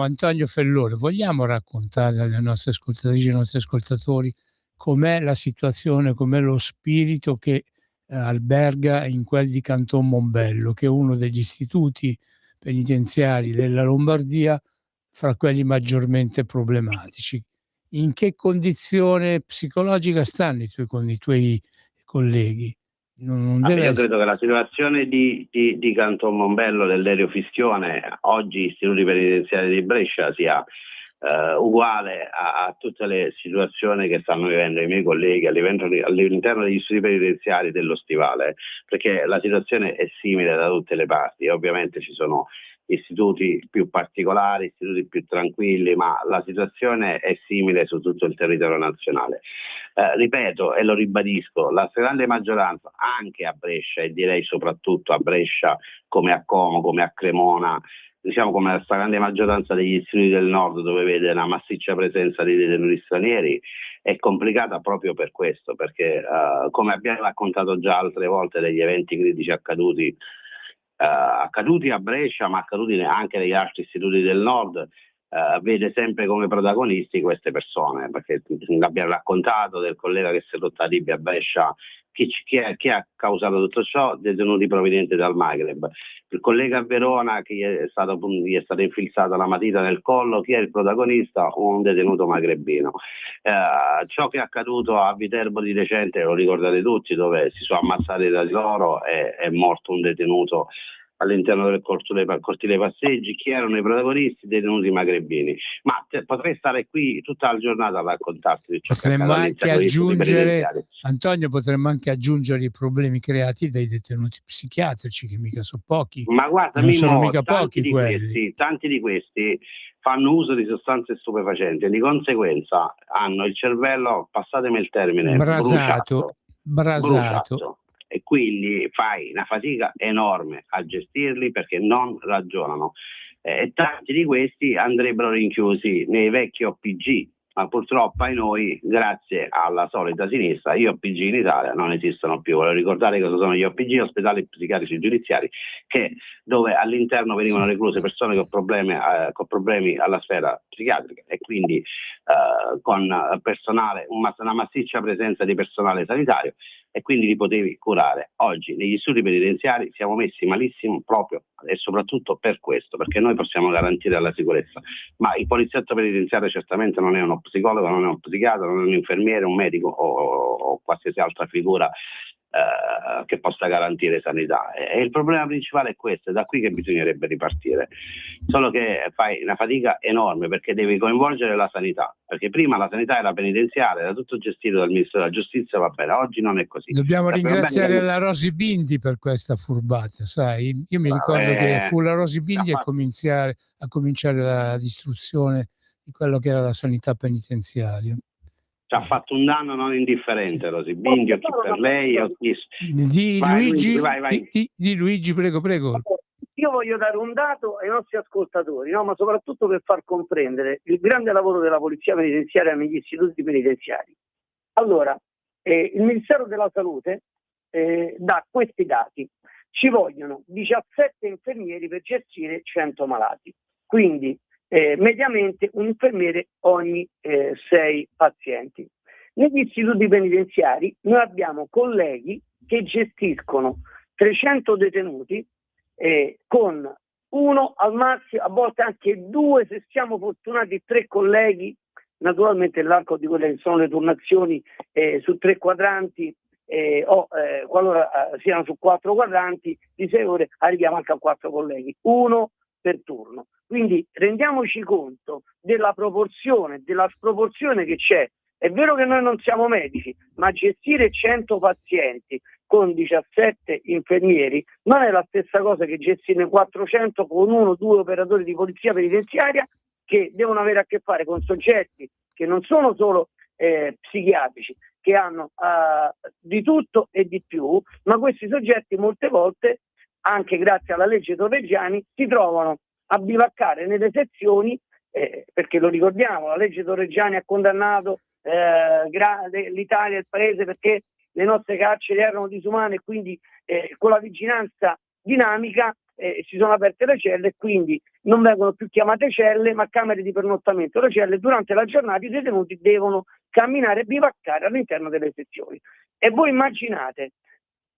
Antonio Fellone, vogliamo raccontare alle nostre ascoltatrici e ai nostri ascoltatori com'è la situazione, com'è lo spirito che alberga in quel di Canton Mombello, che è uno degli istituti penitenziari della Lombardia fra quelli maggiormente problematici. in che condizione psicologica stanno con i tuoi colleghi? Non deve Io credo che la situazione di Canton Mombello, dell'Elio Fischione, oggi istituti penitenziari di Brescia, sia uguale a tutte le situazioni che stanno vivendo i miei colleghi all'interno degli istituti penitenziari dello Stivale, perché la situazione è simile da tutte le parti. Ovviamente ci sono istituti più particolari, istituti più tranquilli, ma la situazione è simile su tutto il territorio nazionale. Ripeto e lo ribadisco, la stragrande maggioranza, anche a Brescia e direi soprattutto a Brescia, come a Como, come a Cremona, diciamo come la stragrande maggioranza degli istituti del nord, dove vede una massiccia presenza di detenuti stranieri, è complicata proprio per questo, perché come abbiamo raccontato già altre volte degli eventi critici accaduti a Brescia, ma accaduti anche negli altri istituti del nord, vede sempre come protagonisti queste persone, perché abbiamo raccontato del collega che si è rotto a Libia a Brescia. Chi ha causato tutto ciò? Detenuti provenienti dal Maghreb. Il collega a Verona, gli è stata infilzata la matita nel collo, chi è il protagonista? Un detenuto magrebino. Ciò che è accaduto a Viterbo di recente, lo ricordate tutti, dove si sono ammazzati da di loro, è morto un detenuto all'interno del cortile Passeggi. Chi erano i protagonisti? Detenuti magrebini. Ma potrei stare qui tutta la giornata a raccontarti di ciò potremmo anche aggiungere, Antonio, potremmo anche aggiungere i problemi creati dai detenuti psichiatrici, che mica sono pochi. Ma guarda, non sono mica pochi tanti di questi fanno uso di sostanze stupefacenti e di conseguenza hanno il cervello, passatemi il termine, brasato. E quindi fai una fatica enorme a gestirli perché non ragionano. Tanti di questi andrebbero rinchiusi nei vecchi OPG, ma purtroppo ai noi, grazie alla solita sinistra, gli OPG in Italia non esistono più. Voglio ricordare cosa sono gli OPG, ospedali psichiatrici giudiziari, dove all'interno venivano recluse persone con problemi alla sfera psichiatrica e quindi con personale, una massiccia presenza di personale sanitario, e quindi li potevi curare. Oggi negli istituti penitenziari siamo messi malissimo proprio e soprattutto per questo, perché noi possiamo garantire la sicurezza, ma il poliziotto penitenziario certamente non è uno psicologo, non è un psichiatra, non è un infermiere, un medico o qualsiasi altra figura che possa garantire sanità. E il problema principale è questo, è da qui che bisognerebbe ripartire, solo che fai una fatica enorme perché devi coinvolgere la sanità, perché prima la sanità era penitenziaria, era tutto gestito dal Ministero della Giustizia, va bene, oggi non è così. Dobbiamo ringraziare la Rosi Bindi per questa furbata, sai? Io mi ricordo che fu la Rosi Bindi a cominciare la distruzione di quello che era la sanità penitenziaria. Ci ha fatto un danno non indifferente Rosi Bindi, o chi per lei o chi... Luigi, prego. Io voglio dare un dato ai nostri ascoltatori, no? Ma soprattutto per far comprendere il grande lavoro della Polizia Penitenziaria negli istituti penitenziari. Allora, il Ministero della Salute dà questi dati. Ci vogliono 17 infermieri per gestire 100 malati, quindi mediamente un infermiere ogni 6 pazienti. Negli istituti penitenziari noi abbiamo colleghi che gestiscono 300 detenuti con uno al massimo, a volte anche 2, se siamo fortunati, 3 colleghi, naturalmente nell'arco di quelle che sono le turnazioni su 3 quadranti qualora siano su 4 quadranti di 6 ore arriviamo anche a 4 colleghi, 1 per turno. Quindi rendiamoci conto della proporzione, della sproporzione che c'è. È vero che noi non siamo medici, ma gestire 100 pazienti con 17 infermieri non è la stessa cosa che gestire 400 con 1 o 2 operatori di polizia penitenziaria che devono avere a che fare con soggetti che non sono solo psichiatrici, che hanno di tutto e di più, ma questi soggetti molte volte, anche grazie alla legge Torreggiani, si trovano a bivaccare nelle sezioni, perché lo ricordiamo, la legge Torreggiani ha condannato l'Italia e il paese perché le nostre carceri erano disumane e quindi con la vigilanza dinamica si sono aperte le celle e quindi non vengono più chiamate celle ma camere di pernottamento. Le celle durante la giornata i detenuti devono camminare e bivaccare all'interno delle sezioni. E voi immaginate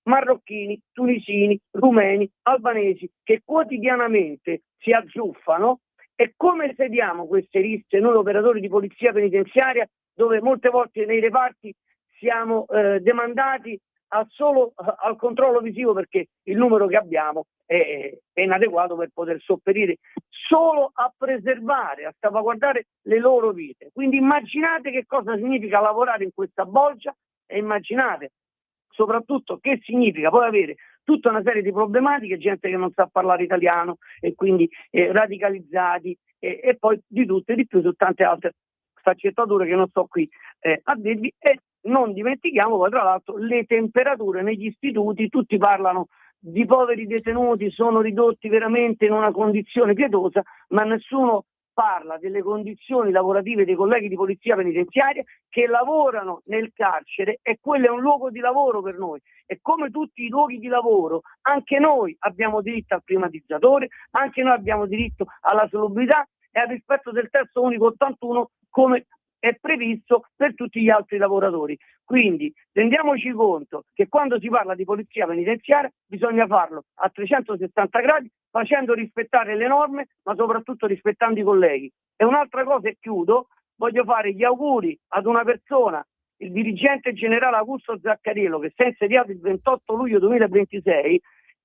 marocchini, tunisini, rumeni, albanesi che quotidianamente si azzuffano E come sediamo queste liste noi operatori di polizia penitenziaria, dove molte volte nei reparti siamo demandati solo al controllo visivo, perché il numero che abbiamo è inadeguato per poter sopperire solo a preservare, a salvaguardare le loro vite. Quindi immaginate che cosa significa lavorare in questa bolgia, e immaginate soprattutto che significa poi avere tutta una serie di problematiche, gente che non sa parlare italiano e quindi radicalizzati e poi di tutto e di più su tante altre sfaccettature che non sto qui a dirvi. E non dimentichiamo poi tra l'altro le temperature negli istituti. Tutti parlano di poveri detenuti, sono ridotti veramente in una condizione pietosa, ma nessuno parla delle condizioni lavorative dei colleghi di polizia penitenziaria che lavorano nel carcere, e quello è un luogo di lavoro per noi. E come tutti i luoghi di lavoro, anche noi abbiamo diritto al privatizzatore, anche noi abbiamo diritto alla salubrità e al rispetto del testo unico 81, come è previsto per tutti gli altri lavoratori. Quindi rendiamoci conto che quando si parla di polizia penitenziaria bisogna farlo a 360 gradi, facendo rispettare le norme, ma soprattutto rispettando i colleghi. E un'altra cosa, e chiudo, voglio fare gli auguri ad una persona, il dirigente generale Augusto Zaccariello, che si è insediato il 28 luglio 2026.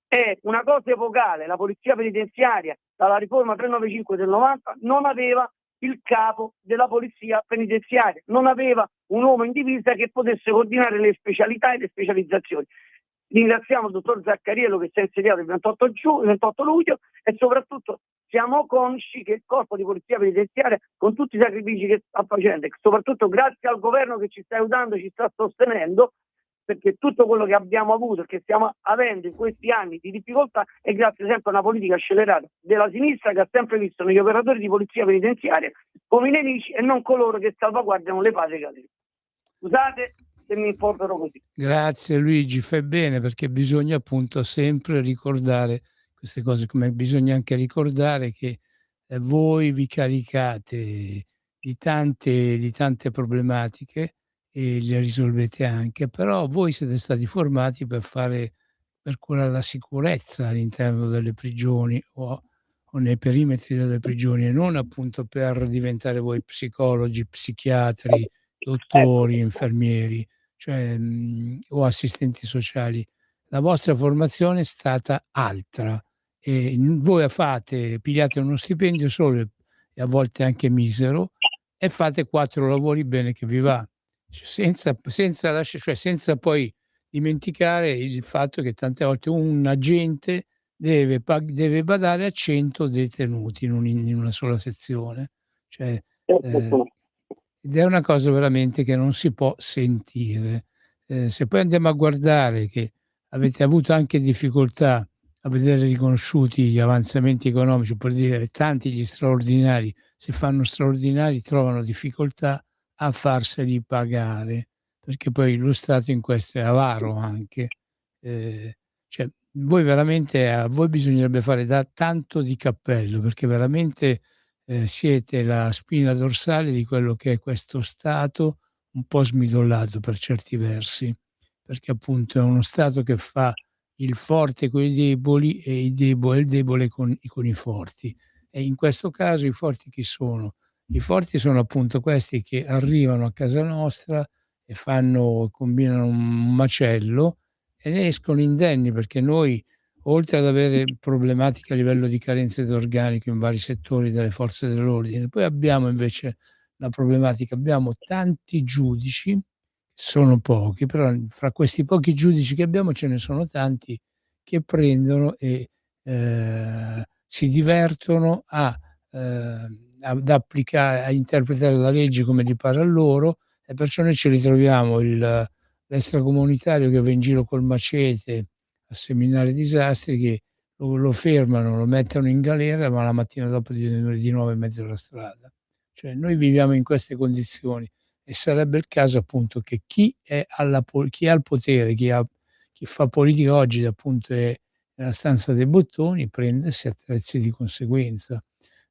È una cosa epocale: la polizia penitenziaria dalla riforma 395 del 90 non aveva il capo della polizia penitenziaria, non aveva un uomo in divisa che potesse coordinare le specialità e le specializzazioni. Ringraziamo il dottor Zaccariello che si è insediato il 28 luglio, e soprattutto siamo consci che il corpo di polizia penitenziaria, con tutti i sacrifici che sta facendo, e soprattutto grazie al governo che ci sta aiutando, ci sta sostenendo, perché tutto quello che abbiamo avuto e che stiamo avendo in questi anni di difficoltà è grazie sempre a una politica scellerata della sinistra, che ha sempre visto negli operatori di polizia penitenziaria come i nemici e non coloro che salvaguardano le patrie catene. Scusate se mi impolvero così. Grazie Luigi, fai bene, perché bisogna appunto sempre ricordare queste cose, come bisogna anche ricordare che voi vi caricate di tante problematiche e le risolvete anche, però voi siete stati formati per curare la sicurezza all'interno delle prigioni o nei perimetri delle prigioni, e non appunto per diventare voi psicologi, psichiatri, dottori, infermieri, cioè o assistenti sociali. La vostra formazione è stata altra e voi pigliate uno stipendio solo e a volte anche misero, e fate 4 lavori bene che vi va, senza poi dimenticare il fatto che tante volte un agente deve badare a 100 detenuti in una sola sezione, cioè, ed è una cosa veramente che non si può sentire. Se poi andiamo a guardare che avete avuto anche difficoltà a vedere riconosciuti gli avanzamenti economici, per dire tanti gli straordinari, se fanno straordinari trovano difficoltà a farseli pagare, perché poi lo Stato in questo è avaro anche. Cioè voi veramente, a voi bisognerebbe fare tanto di cappello, perché veramente siete la spina dorsale di quello che è questo Stato un po' smidollato per certi versi, perché appunto è uno Stato che fa il forte con i deboli e il debole con i forti. E in questo caso i forti chi sono? I forti sono appunto questi che arrivano a casa nostra e combinano un macello e ne escono indenni, perché noi, oltre ad avere problematiche a livello di carenze di organico in vari settori delle forze dell'ordine, poi abbiamo invece la problematica, abbiamo tanti giudici, sono pochi, però fra questi pochi giudici che abbiamo ce ne sono tanti che prendono e si divertono ad applicare, a interpretare la legge come gli pare a loro, e perciò noi ci ritroviamo l'extracomunitario che va in giro col macete a seminare disastri, che lo fermano, lo mettono in galera, ma la mattina dopo di nuovo in mezzo alla strada. Cioè noi viviamo in queste condizioni e sarebbe il caso appunto che chi ha il potere, chi fa politica oggi appunto è nella stanza dei bottoni, prenda e si attrezzi di conseguenza.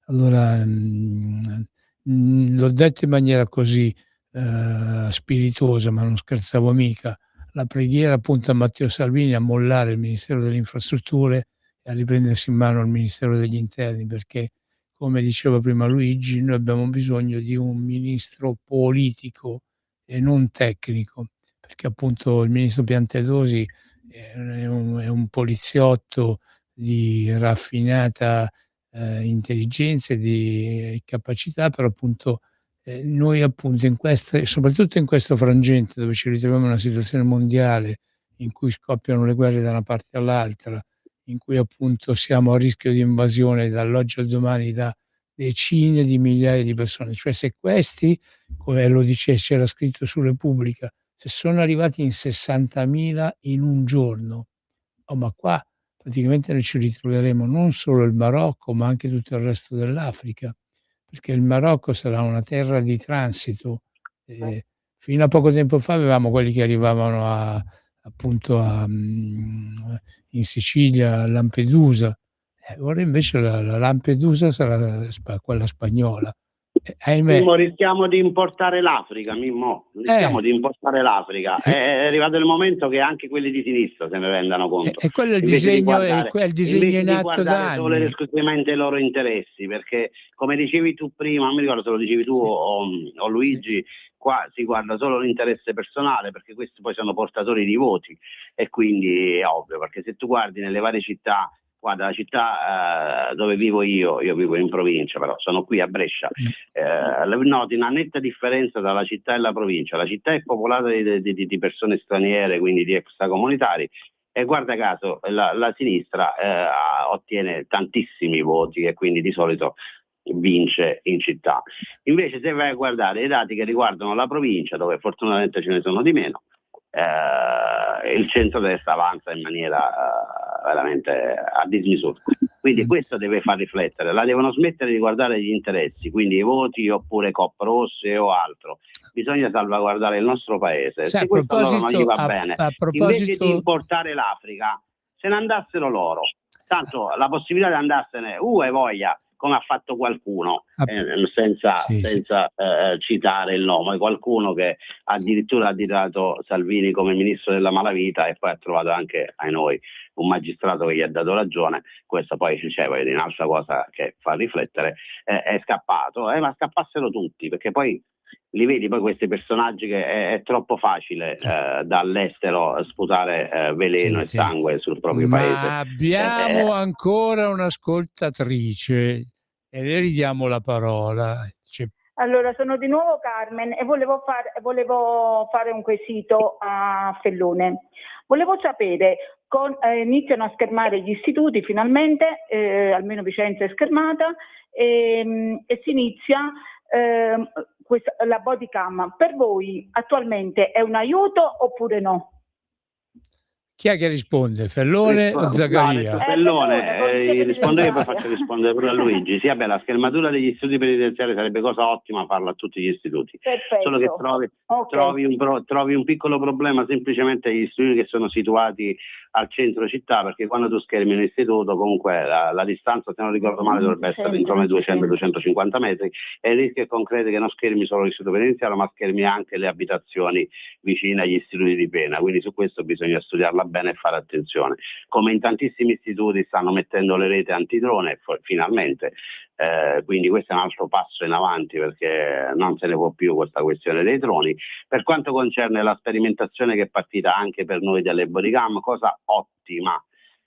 Allora l'ho detto in maniera così spiritosa, ma non scherzavo mica. La preghiera appunto a Matteo Salvini a mollare il Ministero delle Infrastrutture e a riprendersi in mano il Ministero degli Interni, perché come diceva prima Luigi, noi abbiamo bisogno di un ministro politico e non tecnico, perché appunto il ministro Piantedosi è un poliziotto di raffinata intelligenza e di capacità, però appunto noi appunto soprattutto in questo frangente dove ci ritroviamo in una situazione mondiale in cui scoppiano le guerre da una parte all'altra, in cui appunto siamo a rischio di invasione dall'oggi al domani da decine di migliaia di persone, cioè se questi, come lo dice, c'era scritto su Repubblica, se sono arrivati in 60.000 in un giorno, ma qua praticamente noi ci ritroveremo non solo il Marocco, ma anche tutto il resto dell'Africa, perché il Marocco sarà una terra di transito. Fino a poco tempo fa avevamo quelli che arrivavano appunto in Sicilia, a Lampedusa. Ora invece la Lampedusa sarà quella spagnola. Mimmo, rischiamo di importare l'Africa, rischiamo di importare l'Africa. È arrivato il momento che anche quelli di sinistra se ne rendano conto. E quello è il disegno in atto da anni. Solo ed esclusivamente i loro interessi, perché come dicevi tu prima, non mi ricordo se lo dicevi tu o Luigi, qua si guarda solo l'interesse personale, perché questi poi sono portatori di voti, e quindi è ovvio, perché se tu guardi nelle varie città, guarda, la città dove vivo io vivo in provincia, però sono qui a Brescia, noti una netta differenza tra la città e la provincia. La città è popolata di persone straniere, quindi di extracomunitari, e guarda caso la sinistra ottiene tantissimi voti e quindi di solito vince in città. Invece se vai a guardare i dati che riguardano la provincia, dove fortunatamente ce ne sono di meno, il centrodestra avanza in maniera veramente a dismisura. Quindi questo deve far riflettere, la devono smettere di guardare gli interessi, quindi i voti oppure COP rosse o altro. Bisogna salvaguardare il nostro paese. Se questo loro non gli va bene, invece di importare l'Africa, se ne andassero loro. Tanto la possibilità di andarsene e voglia, come ha fatto qualcuno, senza citare il nome, qualcuno che addirittura ha tirato Salvini come ministro della malavita e poi ha trovato anche ai noi un magistrato che gli ha dato ragione. Questo poi c'è un'altra cosa che fa riflettere, è scappato, ma scappassero tutti, perché poi li vedi poi questi personaggi che è troppo facile dall'estero sputare veleno e sangue sul proprio paese. Abbiamo ancora un'ascoltatrice e le ridiamo la parola. Allora, sono di nuovo Carmen e volevo fare un quesito a Fellone. Volevo sapere, iniziano a schermare gli istituti finalmente, almeno Vicenza è schermata, e si inizia la body cam. Per voi attualmente è un aiuto oppure no? Chi è che risponde? Fellone o Zaccaria? No, Fellone, rispondo io, poi faccio rispondere pure a Luigi. Sì, vabbè, la schermatura degli istituti penitenziari sarebbe cosa ottima farla a tutti gli istituti. Perfetto. Solo che trovi un piccolo problema semplicemente agli istituti che sono situati al centro città, perché quando tu schermi un istituto comunque la distanza, se non ricordo male, dovrebbe essere intorno ai 200-250 metri, e il rischio è concreto che non schermi solo l'istituto penitenziario, ma schermi anche le abitazioni vicine agli istituti di pena. Quindi su questo bisogna studiarla bene e fare attenzione. Come in tantissimi istituti stanno mettendo le reti antidrone finalmente, quindi questo è un altro passo in avanti, perché non se ne può più questa questione dei droni. Per quanto concerne la sperimentazione che è partita anche per noi delle bodycam, cosa ottima.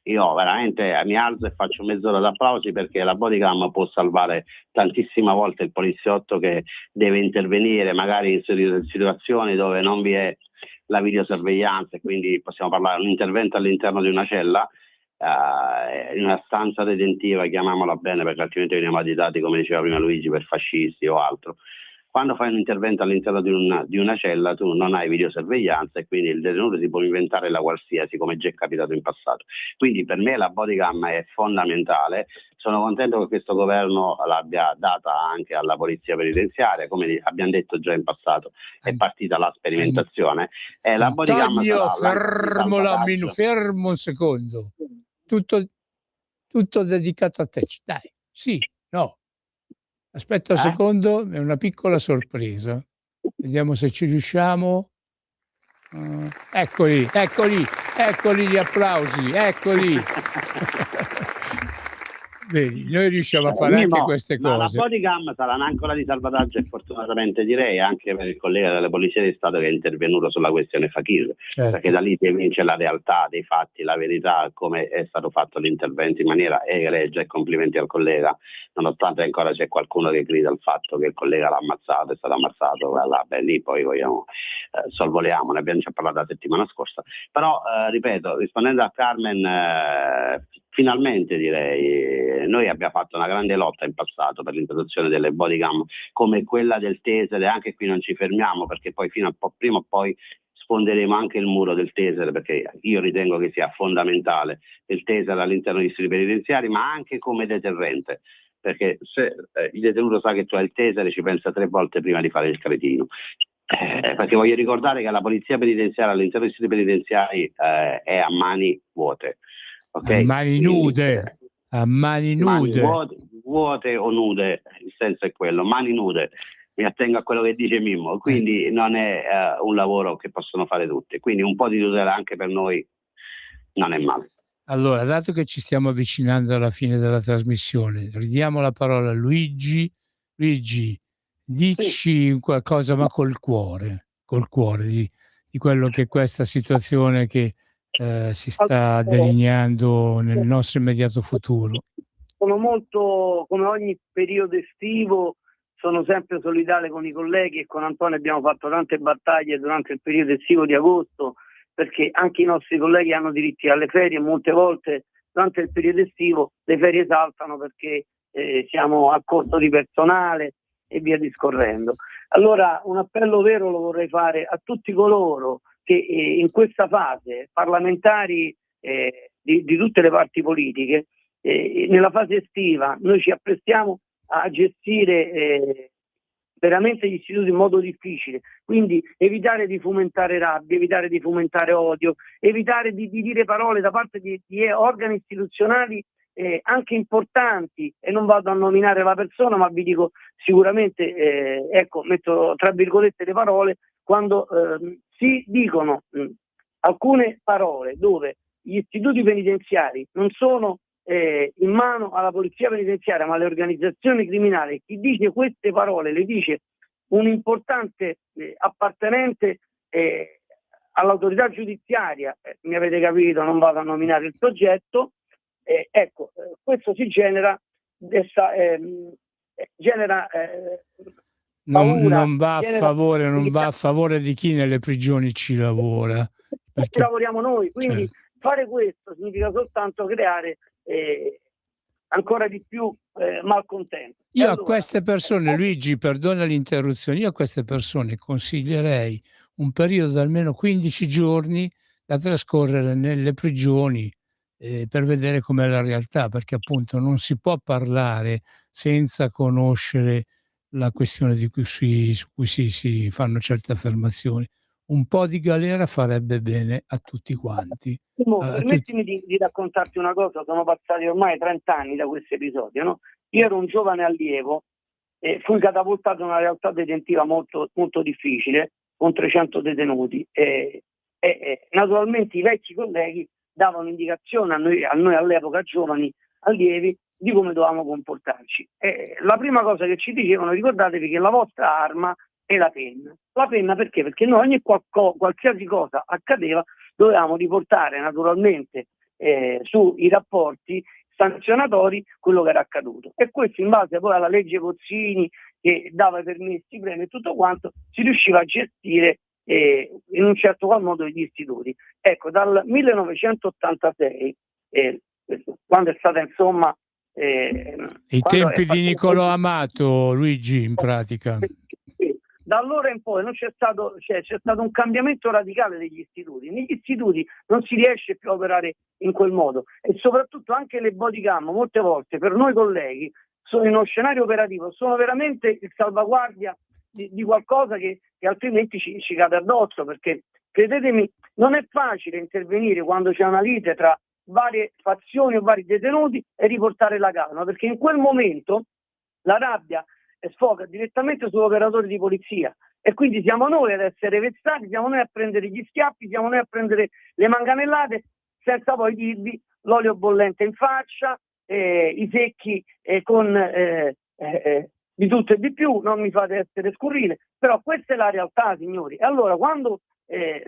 Io veramente mi alzo e faccio mezz'ora d'applausi, perché la bodycam può salvare tantissime volte il poliziotto che deve intervenire magari in situazioni dove non vi è la videosorveglianza, e quindi possiamo parlare di un intervento all'interno di una cella, in una stanza detentiva, chiamiamola bene, perché altrimenti veniamo additati, come diceva prima Luigi, per fascisti o altro. Quando fai un intervento all'interno di una cella, tu non hai videosorveglianza e quindi il detenuto si può inventare la qualsiasi, come già è capitato in passato. Quindi per me la bodycam è fondamentale. Sono contento che questo governo l'abbia data anche alla polizia penitenziaria, come abbiamo detto già in passato, è partita la sperimentazione. La bodycam fermo un secondo. Tutto dedicato a te. Dai, sì, no. Aspetta un secondo, è una piccola sorpresa. Vediamo se ci riusciamo. Eccoli gli applausi, eccoli. Vedi, noi riusciamo a fare anche queste ma cose. la bodycam sarà un'ancora di salvataggio e fortunatamente direi anche per il collega della Polizia di Stato che è intervenuto sulla questione Fakir, perché da lì si evince la realtà dei fatti, la verità, come è stato fatto l'intervento in maniera egregia, e complimenti al collega, nonostante ancora c'è qualcuno che grida al fatto che il collega l'ha ammazzato, è stato ammazzato, lì poi vogliamo sorvoliamo, ne abbiamo già parlato la settimana scorsa, però ripeto, rispondendo a Carmen, finalmente direi, noi abbiamo fatto una grande lotta in passato per l'introduzione delle bodycam come quella del taser, e anche qui non ci fermiamo perché poi prima o poi sfonderemo anche il muro del taser, perché io ritengo che sia fondamentale il taser all'interno degli istituti penitenziari, ma anche come deterrente, perché se il detenuto sa che tu hai il taser ci pensa 3 volte prima di fare il cretino. Perché voglio ricordare che la polizia penitenziaria all'interno degli istituti penitenziari è a mani vuote. Okay? A mani nude, a mani nude. Vuote o nude, il senso è quello, mani nude, mi attengo a quello che dice Mimmo, quindi non è un lavoro che possono fare tutti, quindi un po' di tutela anche per noi non è male. Allora, dato che ci stiamo avvicinando alla fine della trasmissione, ridiamo la parola a Luigi. Luigi, dici qualcosa ma col cuore di quello che è questa situazione che si sta delineando nel nostro immediato futuro. Sono molto, come ogni periodo estivo, sono sempre solidale con i colleghi e con Antonio abbiamo fatto tante battaglie durante il periodo estivo di agosto, perché anche i nostri colleghi hanno diritti alle ferie, molte volte durante il periodo estivo le ferie saltano perché siamo a corto di personale e via discorrendo. Allora un appello vero lo vorrei fare a tutti coloro che in questa fase parlamentari di tutte le parti politiche, nella fase estiva noi ci apprestiamo a gestire veramente gli istituti in modo difficile, quindi evitare di fomentare rabbia, evitare di fomentare odio, evitare di dire parole da parte di organi istituzionali anche importanti, e non vado a nominare la persona, ma vi dico sicuramente, metto tra virgolette le parole, quando si dicono alcune parole dove gli istituti penitenziari non sono in mano alla polizia penitenziaria ma alle organizzazioni criminali. Chi dice queste parole le dice un importante appartenente all'autorità giudiziaria, mi avete capito, non vado a nominare il soggetto. Questo si genera paura, non va a favore di chi nelle prigioni ci lavora, perché lavoriamo noi, quindi fare questo significa soltanto creare ancora di più malcontento. Io a queste persone, Luigi, perdona l'interruzione, io a queste persone consiglierei un periodo di almeno 15 giorni da trascorrere nelle prigioni per vedere com'è la realtà, perché appunto non si può parlare senza conoscere la questione su cui si fanno certe affermazioni. Un po' di galera farebbe bene a tutti quanti. Permettimi di raccontarti una cosa, sono passati ormai 30 anni da questo episodio, no? Io ero un giovane allievo e fui catapultato in una realtà detentiva molto, molto difficile, con 300 detenuti e naturalmente i vecchi colleghi davano indicazioni a noi all'epoca giovani allievi di come dovevamo comportarci. La prima cosa che ci dicevano: ricordatevi che la vostra arma è la penna. La penna perché? Perché noi qualsiasi cosa accadeva dovevamo riportare naturalmente sui rapporti sanzionatori quello che era accaduto, e questo in base poi alla legge Pozzini che dava i permessi, premi e tutto quanto, si riusciva a gestire in un certo qual modo gli istituti. Ecco, dal 1986 quando è stata insomma i tempi di Niccolò Amato, Luigi, in pratica. Da allora in poi c'è stato un cambiamento radicale degli istituti. Negli istituti non si riesce più a operare in quel modo, e soprattutto anche le bodycam molte volte per noi colleghi sono in uno scenario operativo, sono veramente il salvaguardia di qualcosa che altrimenti ci cade addosso, perché credetemi non è facile intervenire quando c'è una lite tra varie fazioni o vari detenuti e riportare la calma, perché in quel momento la rabbia sfoga direttamente sull'operatore di polizia, e quindi siamo noi ad essere vessati, siamo noi a prendere gli schiaffi, siamo noi a prendere le manganellate, senza poi dirvi l'olio bollente in faccia, i secchi con di tutto e di più, non mi fate essere scurrile, però questa è la realtà, signori. E allora quando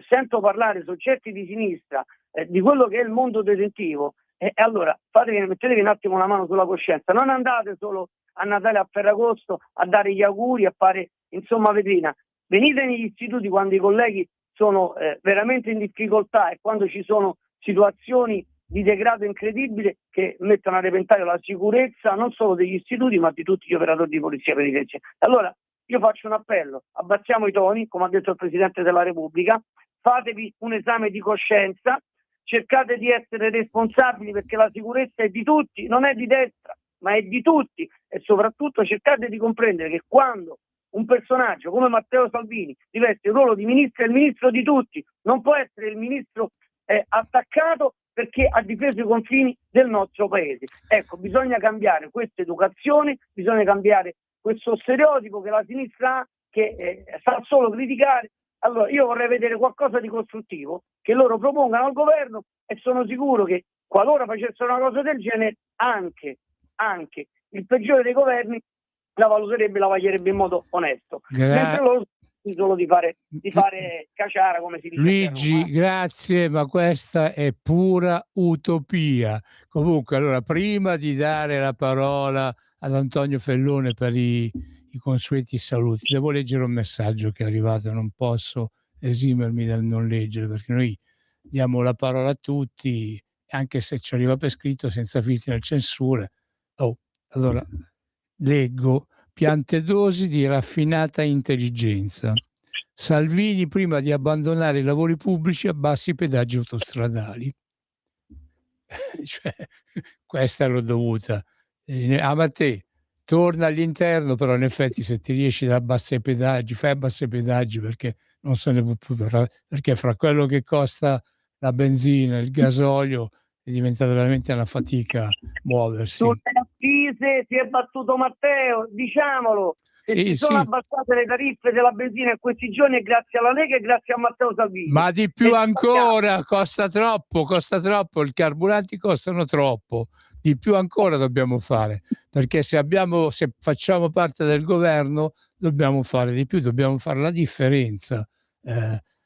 sento parlare soggetti di sinistra di quello che è il mondo detentivo, allora mettetevi un attimo la mano sulla coscienza, non andate solo a Natale, a Ferragosto a dare gli auguri, a fare insomma vetrina, venite negli istituti quando i colleghi sono veramente in difficoltà e quando ci sono situazioni di degrado incredibile che mettono a repentaglio la sicurezza non solo degli istituti ma di tutti gli operatori di polizia penitenziaria. Allora io faccio un appello, abbassiamo i toni, come ha detto il Presidente della Repubblica, fatevi un esame di coscienza, cercate di essere responsabili perché la sicurezza è di tutti, non è di destra ma è di tutti, e soprattutto cercate di comprendere che quando un personaggio come Matteo Salvini riveste il ruolo di ministro è il ministro di tutti, non può essere il ministro attaccato perché ha difeso i confini del nostro paese. Ecco, bisogna cambiare questa educazione, bisogna cambiare questo stereotipo che la sinistra ha, che sa solo criticare. Allora io vorrei vedere qualcosa di costruttivo che loro propongano al governo e sono sicuro che qualora facessero una cosa del genere anche il peggiore dei governi la valuterebbe, la vaglierebbe in modo onesto. Mentre loro solo di fare caciara, come si dice. Luigi, grazie, ma questa è pura utopia. Comunque, allora, prima di dare la parola ad Antonio Fellone per i consueti saluti, devo leggere un messaggio che è arrivato, non posso esimermi dal non leggere, perché noi diamo la parola a tutti, anche se ci arriva per scritto, senza filtri né censure. Allora, leggo: piante dosi di raffinata intelligenza. Salvini prima di abbandonare i lavori pubblici abbassi i pedaggi autostradali. Cioè, questa l'ho dovuta. Matteo, torna all'interno, però in effetti se ti riesci ad abbassare i pedaggi, fai abbassare i pedaggi perché non se ne può più, perché fra quello che costa la benzina, il gasolio, è diventata veramente una fatica muoversi. Sulle accise si è battuto Matteo, diciamolo. Se si sono abbassate le tariffe della benzina in questi giorni è grazie alla Lega e grazie a Matteo Salvini. Ma di più ancora, costa troppo, i carburanti costano troppo, di più ancora dobbiamo fare, perché se facciamo parte del governo dobbiamo fare di più, dobbiamo fare la differenza.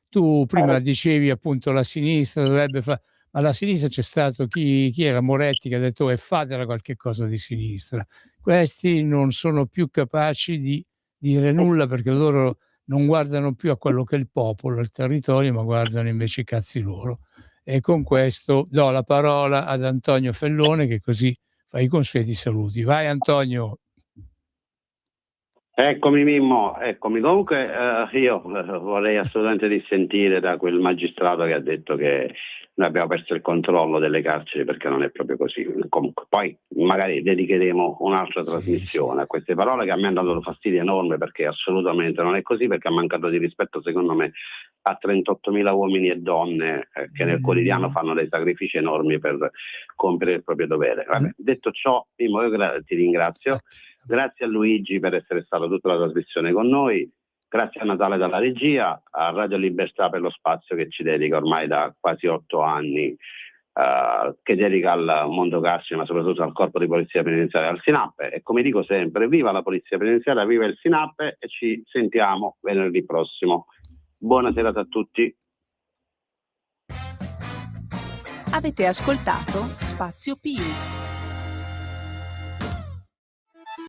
Tu prima dicevi appunto la sinistra dovrebbe fare, ma alla sinistra c'è stato chi era Moretti che ha detto fatela qualche cosa di sinistra. Questi non sono più capaci di dire nulla perché loro non guardano più a quello che è il popolo, il territorio, ma guardano invece i cazzi loro. E con questo do la parola ad Antonio Fellone, che così fa i consueti saluti. Vai Antonio. Eccomi Mimmo, eccomi. Comunque io vorrei assolutamente dissentire da quel magistrato che ha detto che noi abbiamo perso il controllo delle carceri, perché non è proprio così. Comunque poi magari dedicheremo un'altra trasmissione a queste parole che a me hanno dato fastidio enorme, perché assolutamente non è così, perché ha mancato di rispetto secondo me a 38.000 uomini e donne che nel quotidiano fanno dei sacrifici enormi per compiere il proprio dovere. Vabbè, detto ciò, Mimmo, io ti ringrazio. Grazie a Luigi per essere stato tutta la trasmissione con noi, grazie a Natale dalla regia, a Radio Libertà per lo spazio che ci dedica ormai da quasi 8 anni, che dedica al mondo carcere ma soprattutto al corpo di polizia penitenziaria, al SINAP. E come dico sempre, viva la polizia penitenziaria, viva il SINAP, e ci sentiamo venerdì prossimo. Buona serata a tutti. Avete ascoltato Spazio Più.